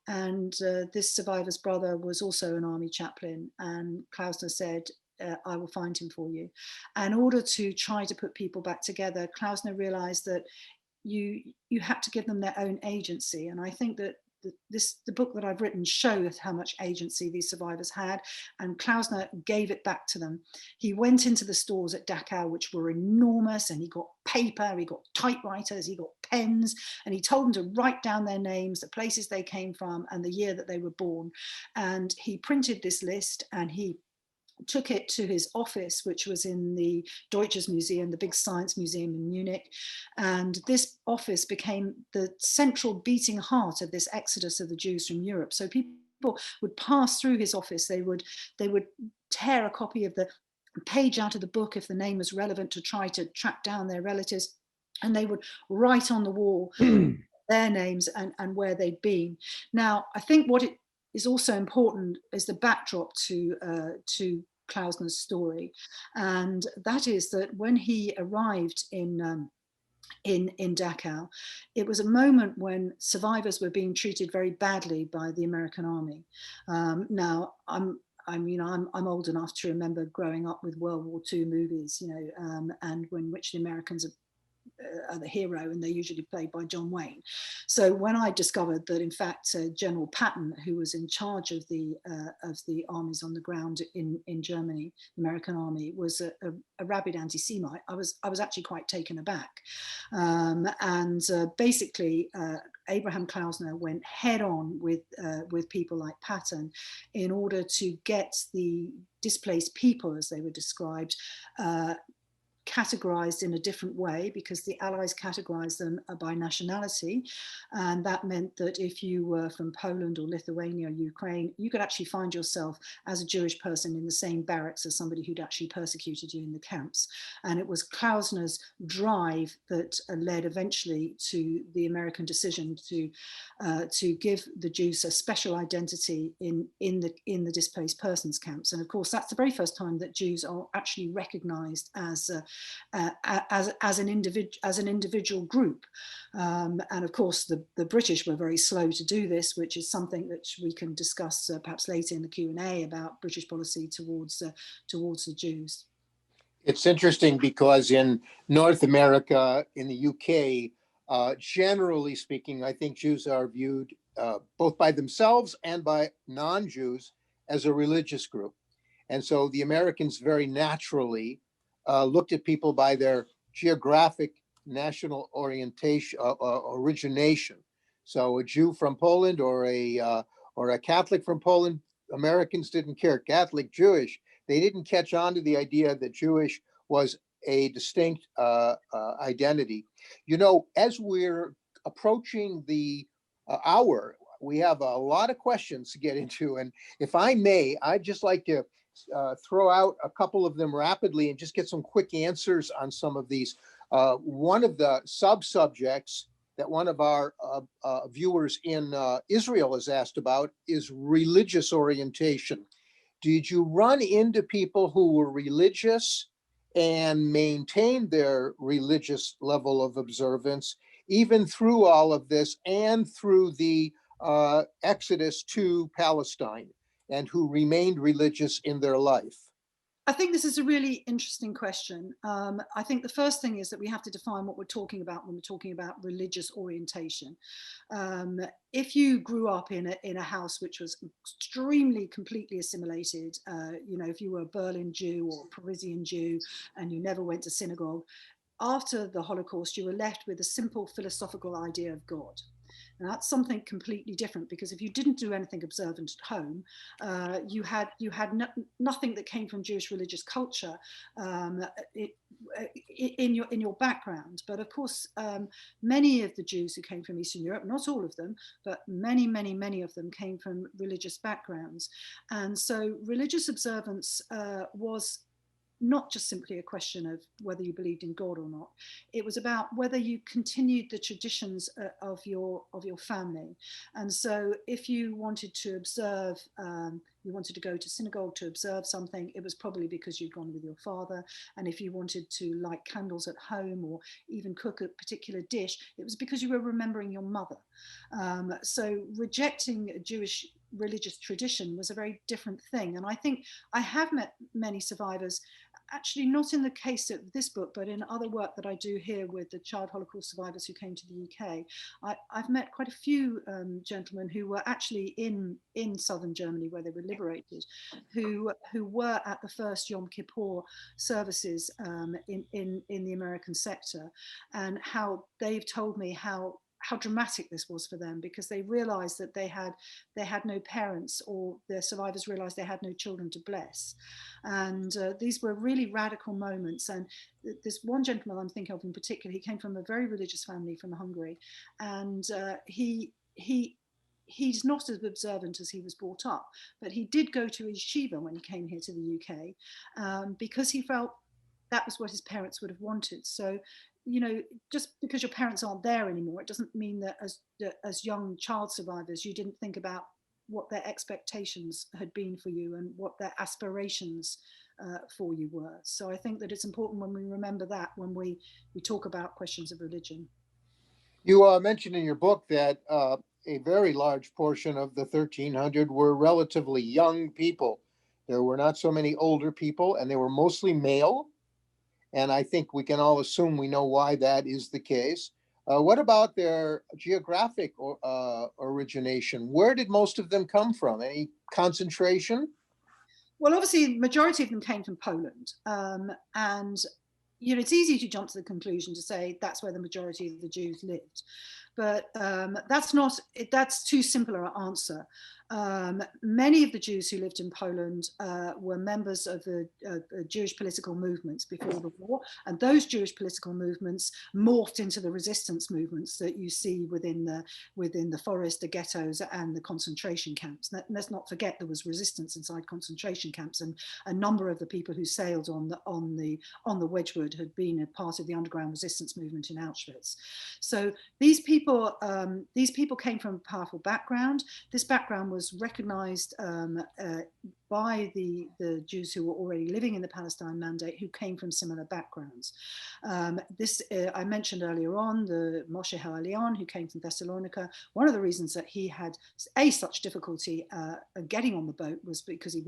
And this survivor's brother was also an army chaplain. And Klausner said, "I will find him for you." And in order to try to put people back together, Klausner realized that you had to give them their own agency. And I think that the book that I've written shows how much agency these survivors had, and Klausner gave it back to them. He went into the stores at Dachau, which were enormous, and he got paper, he got typewriters, he got pens, and he told them to write down their names, the places they came from, and the year that they were born. And he printed this list, and he took it to his office, which was in the Deutsches Museum, the big science museum in Munich. And this office became the central beating heart of this exodus of the Jews from Europe. So people would pass through his office. They would tear a copy of the page out of the book if the name was relevant to try to track down their relatives. And they would write on the wall their names and where they'd been. Now, I think what it is also important is the backdrop to Klausner's story, and that is that when he arrived in Dachau, it was a moment when survivors were being treated very badly by the American army. Now, I'm old enough to remember growing up with World War II movies, and when which the Americans are the hero, and they're usually played by John Wayne. So when I discovered that, in fact, General Patton, who was in charge of the armies on the ground in Germany, the American army, was a rabid anti-Semite, I was actually quite taken aback. Basically, Abraham Klausner went head on with people like Patton in order to get the displaced people, as they were described, categorized in a different way, because the Allies categorized them by nationality. And that meant that if you were from Poland or Lithuania or Ukraine, you could actually find yourself as a Jewish person in the same barracks as somebody who'd actually persecuted you in the camps. And it was Klausner's drive that led eventually to the American decision to give the Jews a special identity in the displaced persons camps. And of course, that's the very first time that Jews are actually recognized as an individual group. And of course, the British were very slow to do this, which is something that we can discuss perhaps later in the Q&A about British policy towards the Jews. It's interesting because in North America, in the UK, generally speaking, I think Jews are viewed both by themselves and by non-Jews as a religious group. And so the Americans very naturally looked at people by their geographic national orientation, origination. So a Jew from Poland or a Catholic from Poland, Americans didn't care. Catholic, Jewish, they didn't catch on to the idea that Jewish was a distinct identity. As we're approaching the hour, we have a lot of questions to get into. And if I may, I'd just like to throw out a couple of them rapidly and just get some quick answers on some of these. One of the sub-subjects that one of our viewers in Israel has asked about is religious orientation. Did you run into people who were religious and maintained their religious level of observance, even through all of this and through the exodus to Palestine, and who remained religious in their life? I think this is a really interesting question. I think the first thing is that we have to define what we're talking about when we're talking about religious orientation. If you grew up in a house which was extremely completely assimilated, if you were a Berlin Jew or a Parisian Jew and you never went to synagogue, after the Holocaust, you were left with a simple philosophical idea of God. And that's something completely different, because if you didn't do anything observant at home, you had nothing that came from Jewish religious culture in your background. But of course, many of the Jews who came from Eastern Europe, not all of them, but many of them came from religious backgrounds. And so religious observance was not just simply a question of whether you believed in God or not. It was about whether you continued the traditions of your family. And so if you wanted to observe, you wanted to go to synagogue to observe something, it was probably because you'd gone with your father. And if you wanted to light candles at home or even cook a particular dish, it was because you were remembering your mother. So rejecting a Jewish religious tradition was a very different thing. And I think I have met many survivors, actually not in the case of this book, but in other work that I do here with the child Holocaust survivors who came to the UK. I've met quite a few gentlemen who were actually in southern Germany where they were liberated, who were at the first Yom Kippur services in the American sector, and how they've told me how dramatic this was for them, because they realized that they had no parents, or their survivors realized they had no children to bless. And these were really radical moments. And this one gentleman I'm thinking of in particular, he came from a very religious family from Hungary, and he's not as observant as he was brought up, but he did go to yeshiva when he came here to the UK, because he felt that was what his parents would have wanted. So, you know, just because your parents aren't there anymore, it doesn't mean that as young child survivors, you didn't think about what their expectations had been for you and what their aspirations for you were. So I think that it's important when we remember that when we talk about questions of religion. You mentioned in your book that a very large portion of the 1,300 were relatively young people. There were not so many older people, and they were mostly male. And I think we can all assume we know why that is the case. What about their geographic origination? Where did most of them come from? Any concentration? Well, obviously, the majority of them came from Poland. And, you know, it's easy to jump to the conclusion to say that's where the majority of the Jews lived. But that's too simple an answer. Many of the Jews who lived in Poland were members of the Jewish political movements before the war, and those Jewish political movements morphed into the resistance movements that you see within the forest, the ghettos, and the concentration camps. Let's not forget there was resistance inside concentration camps, and a number of the people who sailed on the Wedgwood had been a part of the underground resistance movement in Auschwitz. So these people came from a powerful background. This background was recognized by the Jews who were already living in the Palestine Mandate, who came from similar backgrounds. I mentioned earlier on the Moshe HaElion, who came from Thessalonica. One of the reasons that he had such difficulty getting on the boat was because he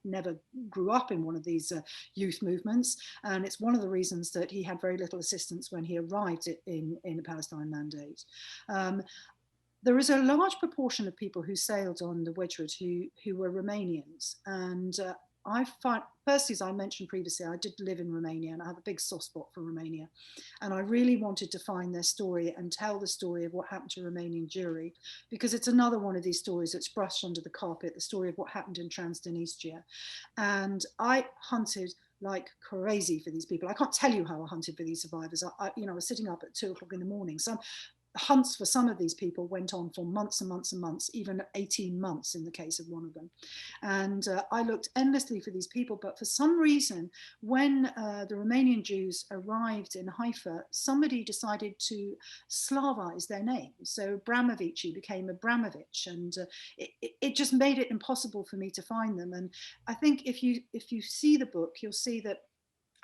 never grew up in one of these youth movements, and it's one of the reasons that he had very little assistance when he arrived in the Palestine Mandate. There is a large proportion of people who sailed on the Wedgwood who were Romanians. And I find, firstly, as I mentioned previously, I did live in Romania and I have a big soft spot for Romania. And I really wanted to find their story and tell the story of what happened to Romanian Jewry, because it's another one of these stories that's brushed under the carpet, the story of what happened in Transnistria. And I hunted like crazy for these people. I can't tell you how I hunted for these survivors. I was sitting up at 2 o'clock in the morning. Some hunts for some of these people went on for months and months and months, even 18 months in the case of one of them. And I looked endlessly for these people, but for some reason, when the Romanian Jews arrived in Haifa, somebody decided to Slavize their name. So Abramovici became Abramovich, and it just made it impossible for me to find them. And I think if you see the book, you'll see that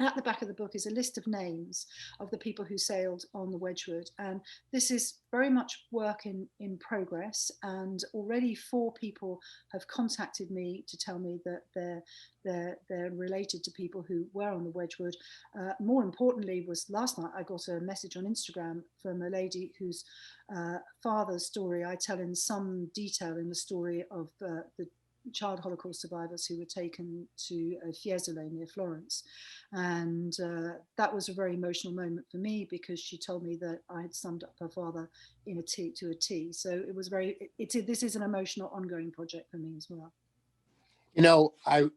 at the back of the book is a list of names of the people who sailed on the Wedgwood. And this is very much work in progress. And already 4 people have contacted me to tell me that they're related to people who were on the Wedgwood. More importantly was last night I got a message on Instagram from a lady whose father's story I tell in some detail in the story of the child Holocaust survivors who were taken to Fiesole near Florence. And that was a very emotional moment for me, because she told me that I had summed up her father to a T. So it was this is an emotional ongoing project for me as well. You know, I'm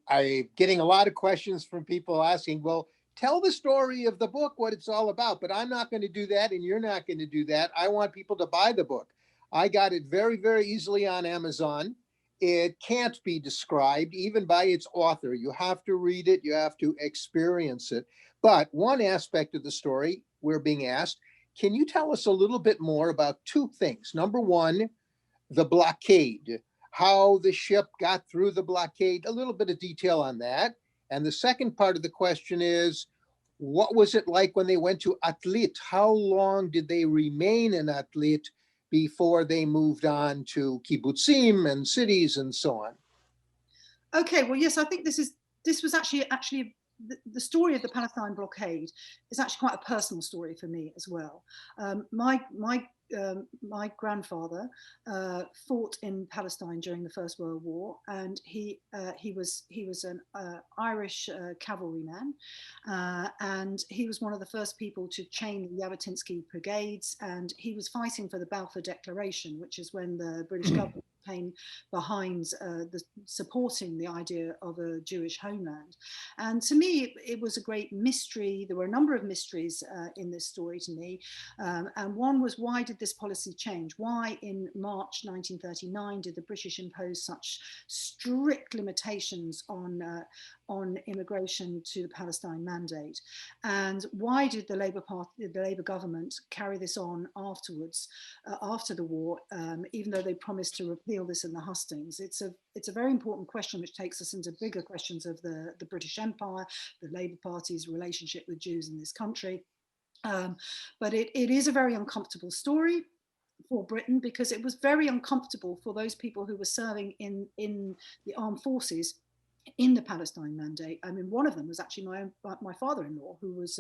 getting a lot of questions from people asking, well, tell the story of the book, what it's all about, but I'm not going to do that, and you're not going to do that. I want people to buy the book. I got it very, very easily on Amazon. it can't be described even by its author. You have to read it, you have to experience it. But one aspect of the story, we're being asked, can you tell us a little bit more about two things? Number one, the blockade, how the ship got through the blockade, a little bit of detail on that. And the second part of the question is, what was it like when they went to Atlit? How long did they remain in Atlit before they moved on to kibbutzim and cities and so on? Okay, well, yes, I think this was actually the story of the Palestine blockade is actually quite a personal story for me as well. My grandfather fought in Palestine during the First World War, and he was an Irish cavalryman, and he was one of the first people to chain the Jabotinsky brigades, and he was fighting for the Balfour Declaration, which is when the British government came behind supporting the idea of a Jewish homeland. And to me, it was a great mystery. There were a number of mysteries in this story to me. And one was, why did this policy change? Why in March 1939 did the British impose such strict limitations on immigration to the Palestine Mandate? And why did the Labour government carry this on afterwards, after the war, even though they promised to repeal this in the hustings? It's a very important question, which takes us into bigger questions of the British Empire, the Labour Party's relationship with Jews in this country. But it is a very uncomfortable story for Britain, because it was very uncomfortable for those people who were serving in the armed forces in the Palestine Mandate. I mean, one of them was actually my father-in-law, who was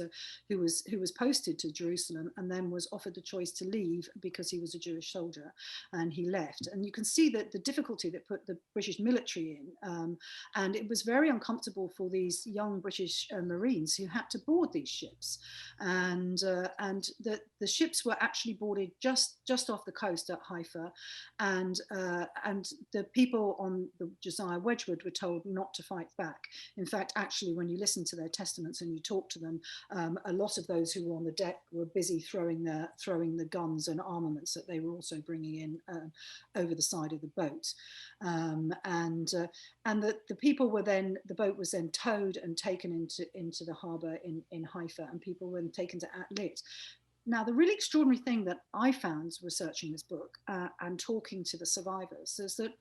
posted to Jerusalem and then was offered the choice to leave because he was a Jewish soldier, and he left. And you can see that the difficulty that put the British military in, and it was very uncomfortable for these young British Marines who had to board these ships, and the ships were actually boarded just off the coast at Haifa, and the people on the Josiah Wedgwood were told not to fight back. In fact, actually, when you listen to their testaments and you talk to them, a lot of those who were on the deck were busy throwing the guns and armaments that they were also bringing in over the side of the boat. And the people were then, the boat was then towed and taken into the harbour in Haifa, and people were then taken to Atlit. Now, the really extraordinary thing that I found researching this book and talking to the survivors is that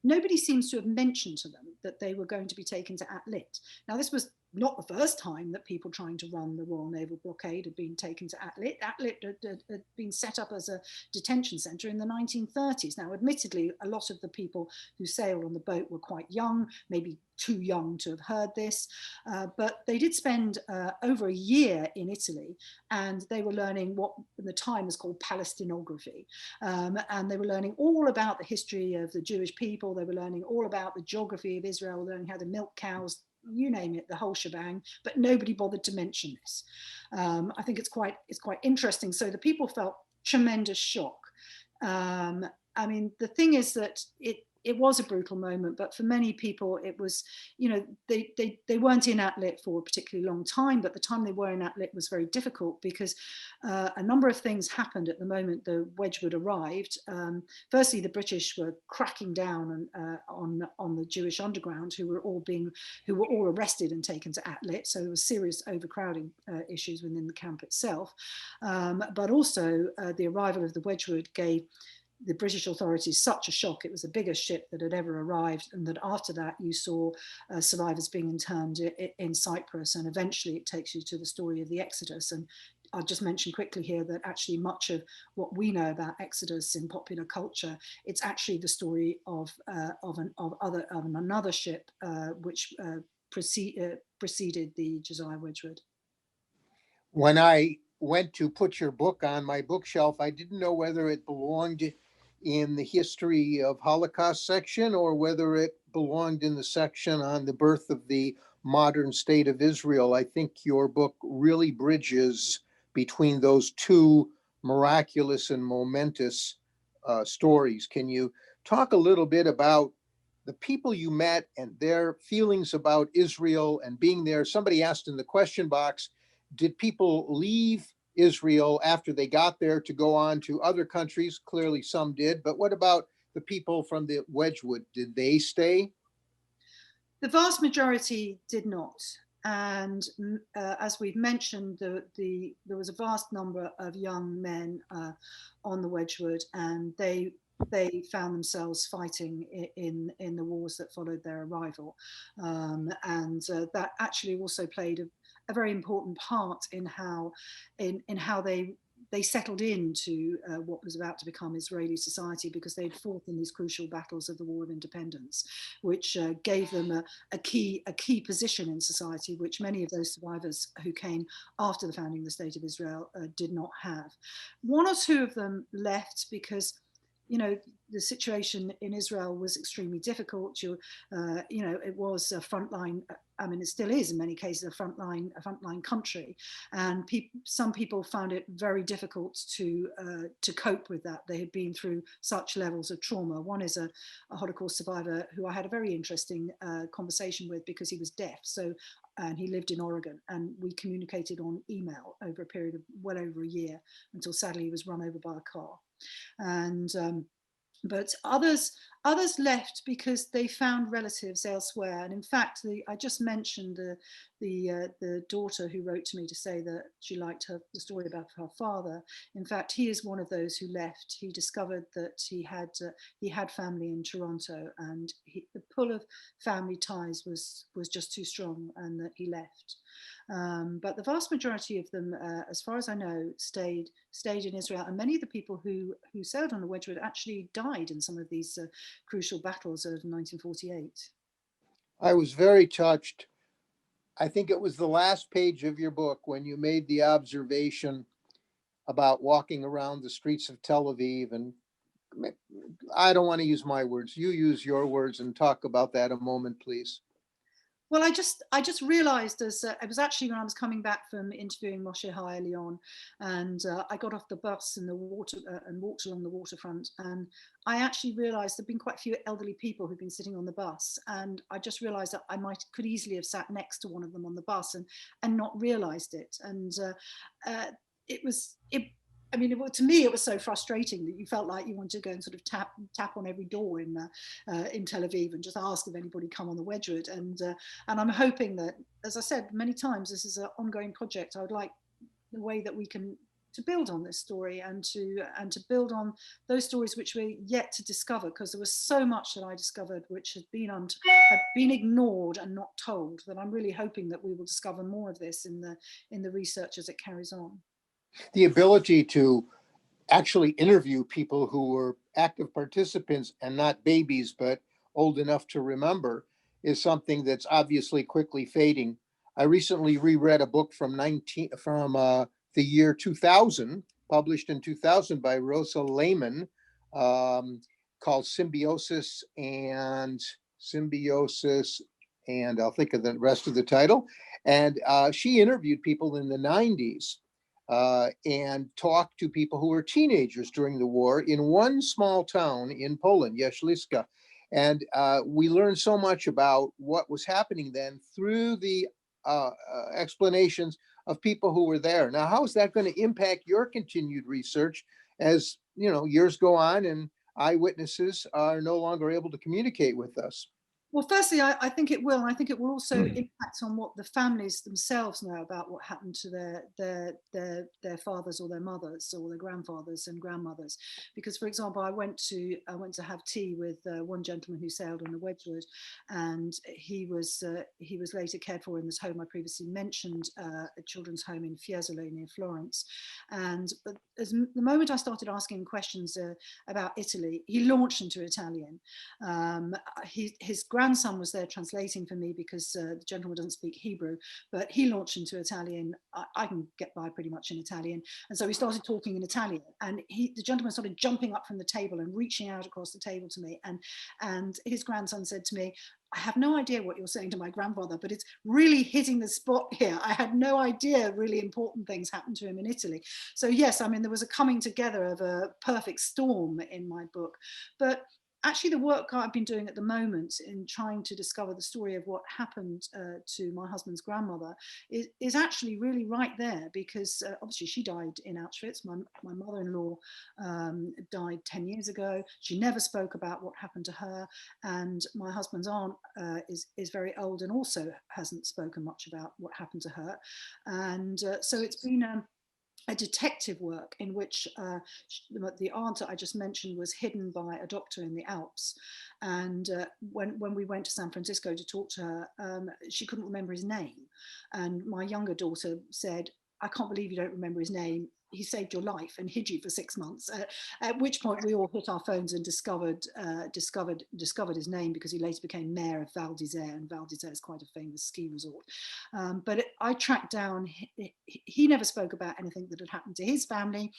nobody seems to have mentioned to them that they were going to be taken to Atlit. Now, this was not the first time that people trying to run the Royal Naval Blockade had been taken to Atlit. Atlit had been set up as a detention centre in the 1930s. Now, admittedly, a lot of the people who sailed on the boat were quite young, maybe too young to have heard this, but they did spend over a year in Italy, and they were learning what at the time was called Palestinography, and they were learning all about the history of the Jewish people. They were learning all about the geography of Israel, learning how to milk cows, you name it, the whole shebang, but nobody bothered to mention this. I think it's quite interesting. So the people felt tremendous shock. I mean, the thing is that it was a brutal moment, but for many people it was, you know, they weren't in Atlit for a particularly long time, but the time they were in Atlit was very difficult because a number of things happened at the moment the Wedgwood arrived. Firstly, the British were cracking down on the Jewish underground, who were all arrested and taken to Atlit. So there was serious overcrowding issues within the camp itself, but also the arrival of the Wedgwood gave the British authorities such a shock. It was the biggest ship that had ever arrived, and that after that you saw survivors being interned in Cyprus, and eventually it takes you to the story of the Exodus. And I'll just mention quickly here that actually much of what we know about Exodus in popular culture, it's actually the story of another ship which preceded the Josiah Wedgwood. When I went to put your book on my bookshelf, I didn't know whether it belonged in the history of Holocaust section or whether it belonged in the section on the birth of the modern state of Israel. I think your book really bridges between those two miraculous and momentous stories. Can you talk a little bit about the people you met and their feelings about Israel and being there? Somebody asked in the question box, did people leave Israel after they got there to go on to other countries? Clearly some did, but what about the people from the Wedgwood, did they stay? The vast majority did not. And as we've mentioned, there was a vast number of young men on the Wedgwood, and they found themselves fighting in the wars that followed their arrival. And that actually also played a very important part in how they settled into what was about to become Israeli society, because they'd fought in these crucial battles of the War of Independence, which gave them a key position in society, which many of those survivors who came after the founding of the State of Israel did not have. One or two of them left because, you know, the situation in Israel was extremely difficult. You know, it was a frontline. I mean, it still is in many cases a frontline country, and some people found it very difficult to cope with that. They had been through such levels of trauma. One is a Holocaust survivor who I had a very interesting conversation with, because he was deaf. And he lived in Oregon, and we communicated on email over a period of well over a year, until sadly he was run over by a car. And but others left because they found relatives elsewhere. And in fact, I just mentioned the daughter who wrote to me to say that she liked the story about her father. In fact, he is one of those who left. He discovered that he had family in Toronto, and the pull of family ties was just too strong, and that he left. But the vast majority of them, as far as I know, stayed in Israel. And many of the people who sailed on the Wedgwood actually died in some of these crucial battles of 1948. I was very touched. I think it was the last page of your book when you made the observation about walking around the streets of Tel Aviv. And I don't want to use my words. You use your words and talk about that a moment, please. Well, I just realised, as it was actually when I was coming back from interviewing Moshe Hayelion, and I got off the bus in the water and walked along the waterfront, and I actually realised there'd been quite a few elderly people who'd been sitting on the bus, and I just realised that I could easily have sat next to one of them on the bus and not realised it, and I mean, to me, it was so frustrating that you felt like you wanted to go and sort of tap on every door in Tel Aviv and just ask if anybody come on the Wedgwood. And I'm hoping that, as I said many times, this is an ongoing project. I would like the way that we can to build on this story and to build on those stories which we're yet to discover, because there was so much that I discovered which had been ignored and not told, that I'm really hoping that we will discover more of this in the research as it carries on. The ability to actually interview people who were active participants and not babies, but old enough to remember, is something that's obviously quickly fading. I recently reread a book from the year 2000, published in 2000 by Rosa Lehman, called Symbiosis, and I'll think of the rest of the title. And she interviewed people in the 90s. And talked to people who were teenagers during the war in one small town in Poland, Jaśliska. And we learned so much about what was happening then through the explanations of people who were there. Now, how is that going to impact your continued research as, you know, years go on and eyewitnesses are no longer able to communicate with us? Well, firstly, I think it will, and I think it will also impact on what the families themselves know about what happened to their fathers or their mothers or their grandfathers and grandmothers. Because, for example, I went to have tea with one gentleman who sailed on the Wedgwood, and he was later cared for in this home I previously mentioned, a children's home in Fiesole near Florence. And the moment I started asking questions about Italy, he launched into Italian. His grandson was there translating for me, because the gentleman doesn't speak Hebrew, but he launched into Italian. I can get by pretty much in Italian. And so we started talking in Italian, and the gentleman started jumping up from the table and reaching out across the table to me. And his grandson said to me, "I have no idea what you're saying to my grandfather, but it's really hitting the spot here. I had no idea really important things happened to him in Italy." So yes, I mean, there was a coming together of a perfect storm in my book. But actually the work I've been doing at the moment in trying to discover the story of what happened to my husband's grandmother is actually really right there, because obviously she died in Auschwitz. My mother-in-law died 10 years ago. She never spoke about what happened to her, and my husband's aunt is very old and also hasn't spoken much about what happened to her. And so it's been a detective work in which the aunt I just mentioned was hidden by a doctor in the Alps. And when we went to San Francisco to talk to her, she couldn't remember his name. And my younger daughter said, "I can't believe you don't remember his name. He saved your life and hid you for 6 months." At which point we all hit our phones and discovered his name, because he later became mayor of Val d'Isere, and Val d'Isere is quite a famous ski resort. But I tracked down. He never spoke about anything that had happened to his family,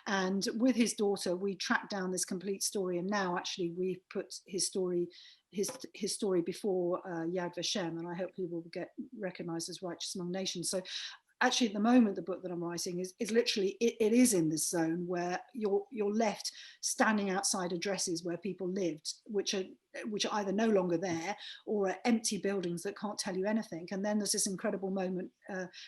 and with his daughter, we tracked down this complete story. And now, actually, we've put his story before Yad Vashem, and I hope he will get recognised as righteous among nations. So actually at the moment the book that I'm writing is literally it is in this zone where you're left standing outside addresses where people lived, which are either no longer there or are empty buildings that can't tell you anything. And then there's this incredible moment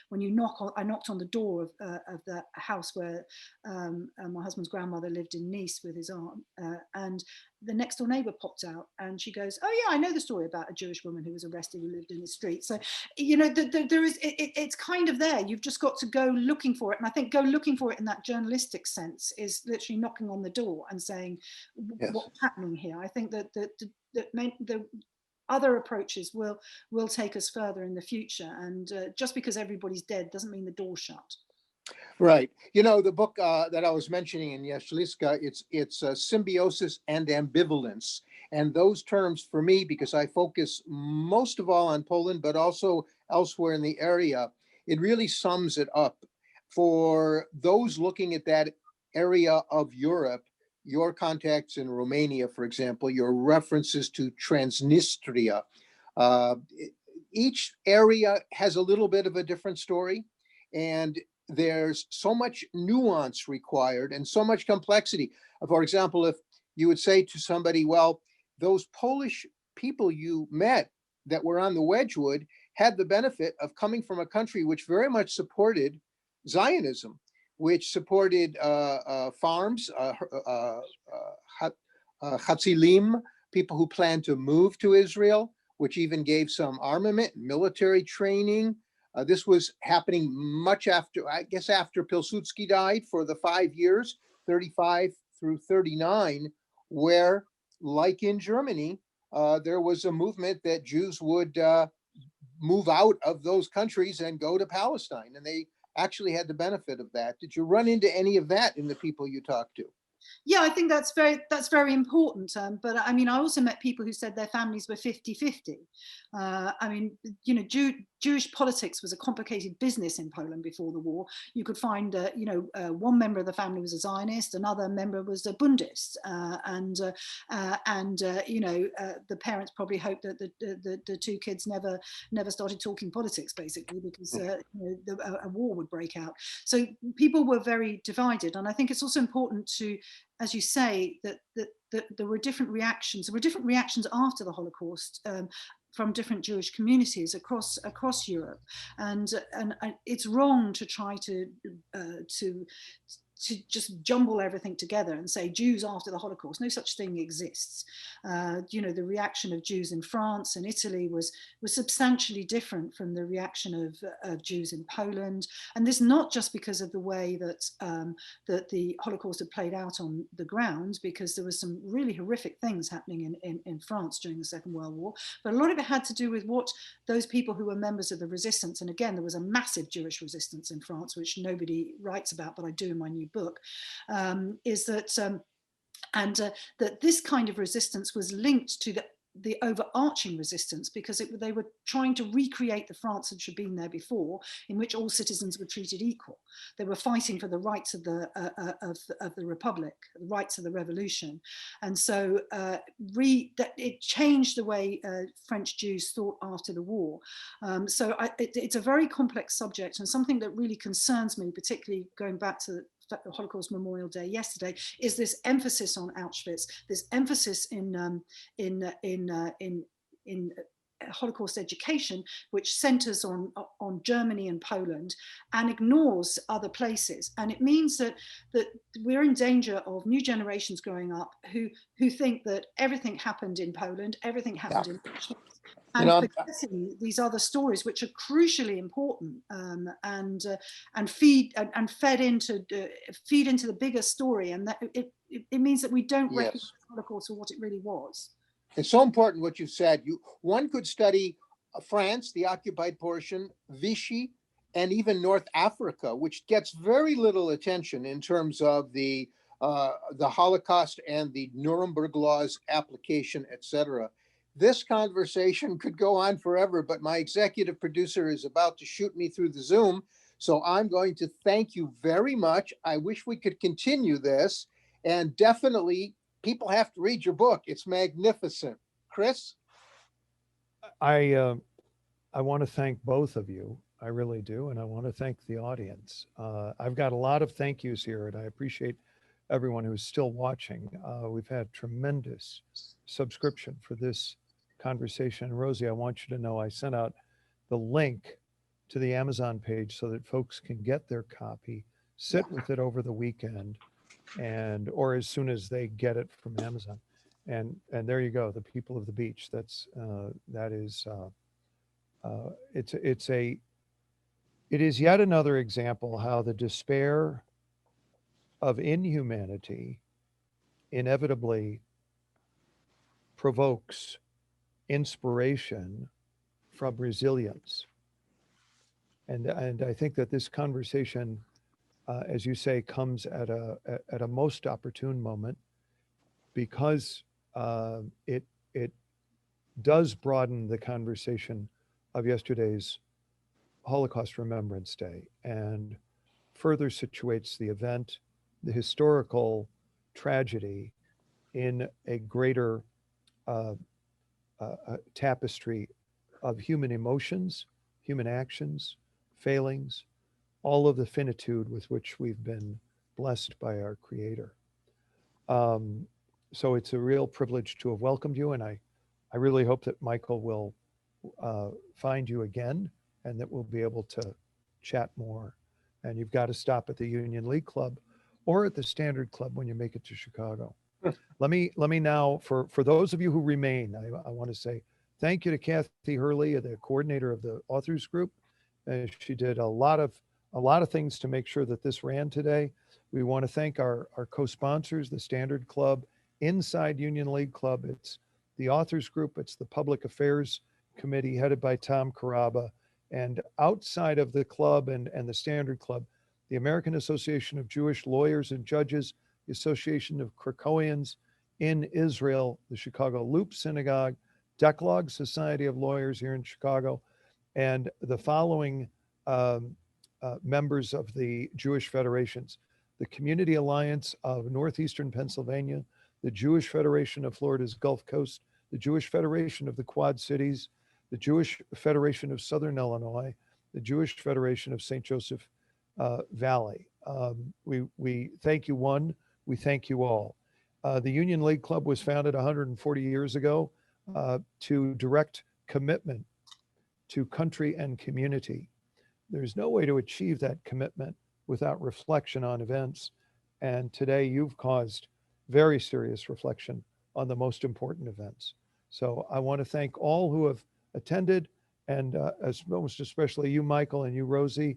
when I knocked on the door of the house where my husband's grandmother lived in Nice with his aunt, and the next door neighbor popped out and she goes, "Oh yeah, I know the story about a Jewish woman who was arrested who lived in the street." So, there is, it's kind of there. You've just got to go looking for it. And I think go looking for it in that journalistic sense is literally knocking on the door and saying, Yes. what's happening here? I think that the other approaches will take us further in the future. And just because everybody's dead doesn't mean the door's shut. Right. You know, the book that I was mentioning in Yeshliska, it's symbiosis and ambivalence. And those terms for me, because I focus most of all on Poland, but also elsewhere in the area, it really sums it up. For those looking at that area of Europe, your contacts in Romania, for example, your references to Transnistria, uh, each area has a little bit of a different story. And there's so much nuance required and so much complexity. For example, if you would say to somebody, well, those Polish people you met that were on the Wedgwood had the benefit of coming from a country which very much supported Zionism, which supported farms, Hatzilim, people who planned to move to Israel, which even gave some armament, military training. This was happening much after, I guess, after Pilsudski died for the 5 years, 35 through 39, where, like in Germany, there was a movement that Jews would move out of those countries and go to Palestine. And they actually had the benefit of that. Did you run into any of that in the people you talked to? Yeah, I think that's very important. But I mean, I also met people who said their families were 50-50. I mean, Jewish politics was a complicated business in Poland before the war. You could find, one member of the family was a Zionist, another member was a Bundist, and the parents probably hoped that the two kids never started talking politics, basically, because a war would break out. So people were very divided, and I think it's also important to, as you say, that there were different reactions. There were different reactions after the Holocaust from different Jewish communities across Europe, and it's wrong to try to just jumble everything together and say Jews after the Holocaust. No such thing exists. The reaction of Jews in France and Italy was substantially different from the reaction of Jews in Poland. And this not just because of the way that the Holocaust had played out on the ground, because there was some really horrific things happening in France during the Second World War, but a lot of it had to do with what those people who were members of the resistance, and again, there was a massive Jewish resistance in France, which nobody writes about, but I do in my new book, is that that this kind of resistance was linked to the overarching resistance, because they were trying to recreate the France that had been there before, in which all citizens were treated equal. They were fighting for the rights of the Republic, the rights of the revolution. And so it changed the way French Jews thought after the war. So it's a very complex subject, and something that really concerns me, particularly going back to Holocaust Memorial Day yesterday, is this emphasis on Auschwitz, this emphasis in Holocaust education, which centers on Germany and Poland and ignores other places. And it means that we're in danger of new generations growing up who think that everything happened in Poland, everything happened in Auschwitz, and forgetting these other stories, which are crucially important, and feed into the bigger story. And that it means that we don't recognize the Holocaust for what it really was. It's so important what you said. One could study France, the occupied portion, Vichy, and even North Africa, which gets very little attention in terms of the Holocaust and the Nuremberg laws application, etc. This conversation could go on forever, but my executive producer is about to shoot me through the Zoom. So I'm going to thank you very much. I wish we could continue this, and definitely people have to read your book. It's magnificent. Chris? I want to thank both of you. I really do. And I want to thank the audience. I've got a lot of thank yous here, and I appreciate everyone who's still watching. We've had tremendous subscription for this conversation. And Rosie, I want you to know I sent out the link to the Amazon page so that folks can get their copy, sit with it over the weekend, or as soon as they get it from Amazon. And there you go, the people of the beach. It is yet another example how the despair of inhumanity inevitably provokes inspiration from resilience. And I think that this conversation, as you say, comes at a most opportune moment, because it does broaden the conversation of yesterday's Holocaust Remembrance Day and further situates the event, the historical tragedy, in a greater tapestry of human emotions, human actions, failings, all of the finitude with which we've been blessed by our Creator. So it's a real privilege to have welcomed you, and I really hope that Michael will find you again and that we'll be able to chat more. And you've got to stop at the Union League Club or at the Standard Club when you make it to Chicago. Let me now, for those of you who remain, I want to say thank you to Kathy Hurley, the coordinator of the authors group. She did a lot of things to make sure that this ran today. We want to thank our co-sponsors, the Standard Club, inside Union League Club. It's the authors group, it's the public affairs committee headed by Tom Caraba, and outside of the club and the Standard Club, the American Association of Jewish Lawyers and Judges, the Association of Krakowians in Israel, the Chicago Loop Synagogue, Decalogue Society of Lawyers here in Chicago, and the following members of the Jewish federations: the Community Alliance of Northeastern Pennsylvania, the Jewish Federation of Florida's Gulf Coast, the Jewish Federation of the Quad Cities, the Jewish Federation of Southern Illinois, the Jewish Federation of St. Joseph Valley. We thank you one, we thank you all. The Union League Club was founded 140 years ago to direct commitment to country and community. There's no way to achieve that commitment without reflection on events. And today you've caused very serious reflection on the most important events. So I want to thank all who have attended, and most especially you, Michael, and you, Rosie,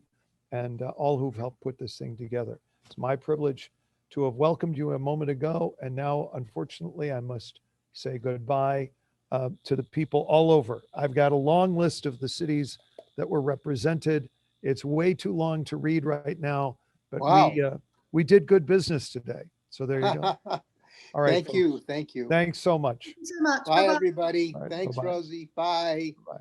and all who've helped put this thing together. It's my privilege to have welcomed you a moment ago. And now, unfortunately, I must say goodbye to the people all over. I've got a long list of the cities that were represented. It's way too long to read right now, but wow, we did good business today. So there you go. All right. Thank you. Thank you. Thanks so much. Thank you so much. Bye, everybody. Right, thanks, bye-bye. Rosie. Bye. Bye.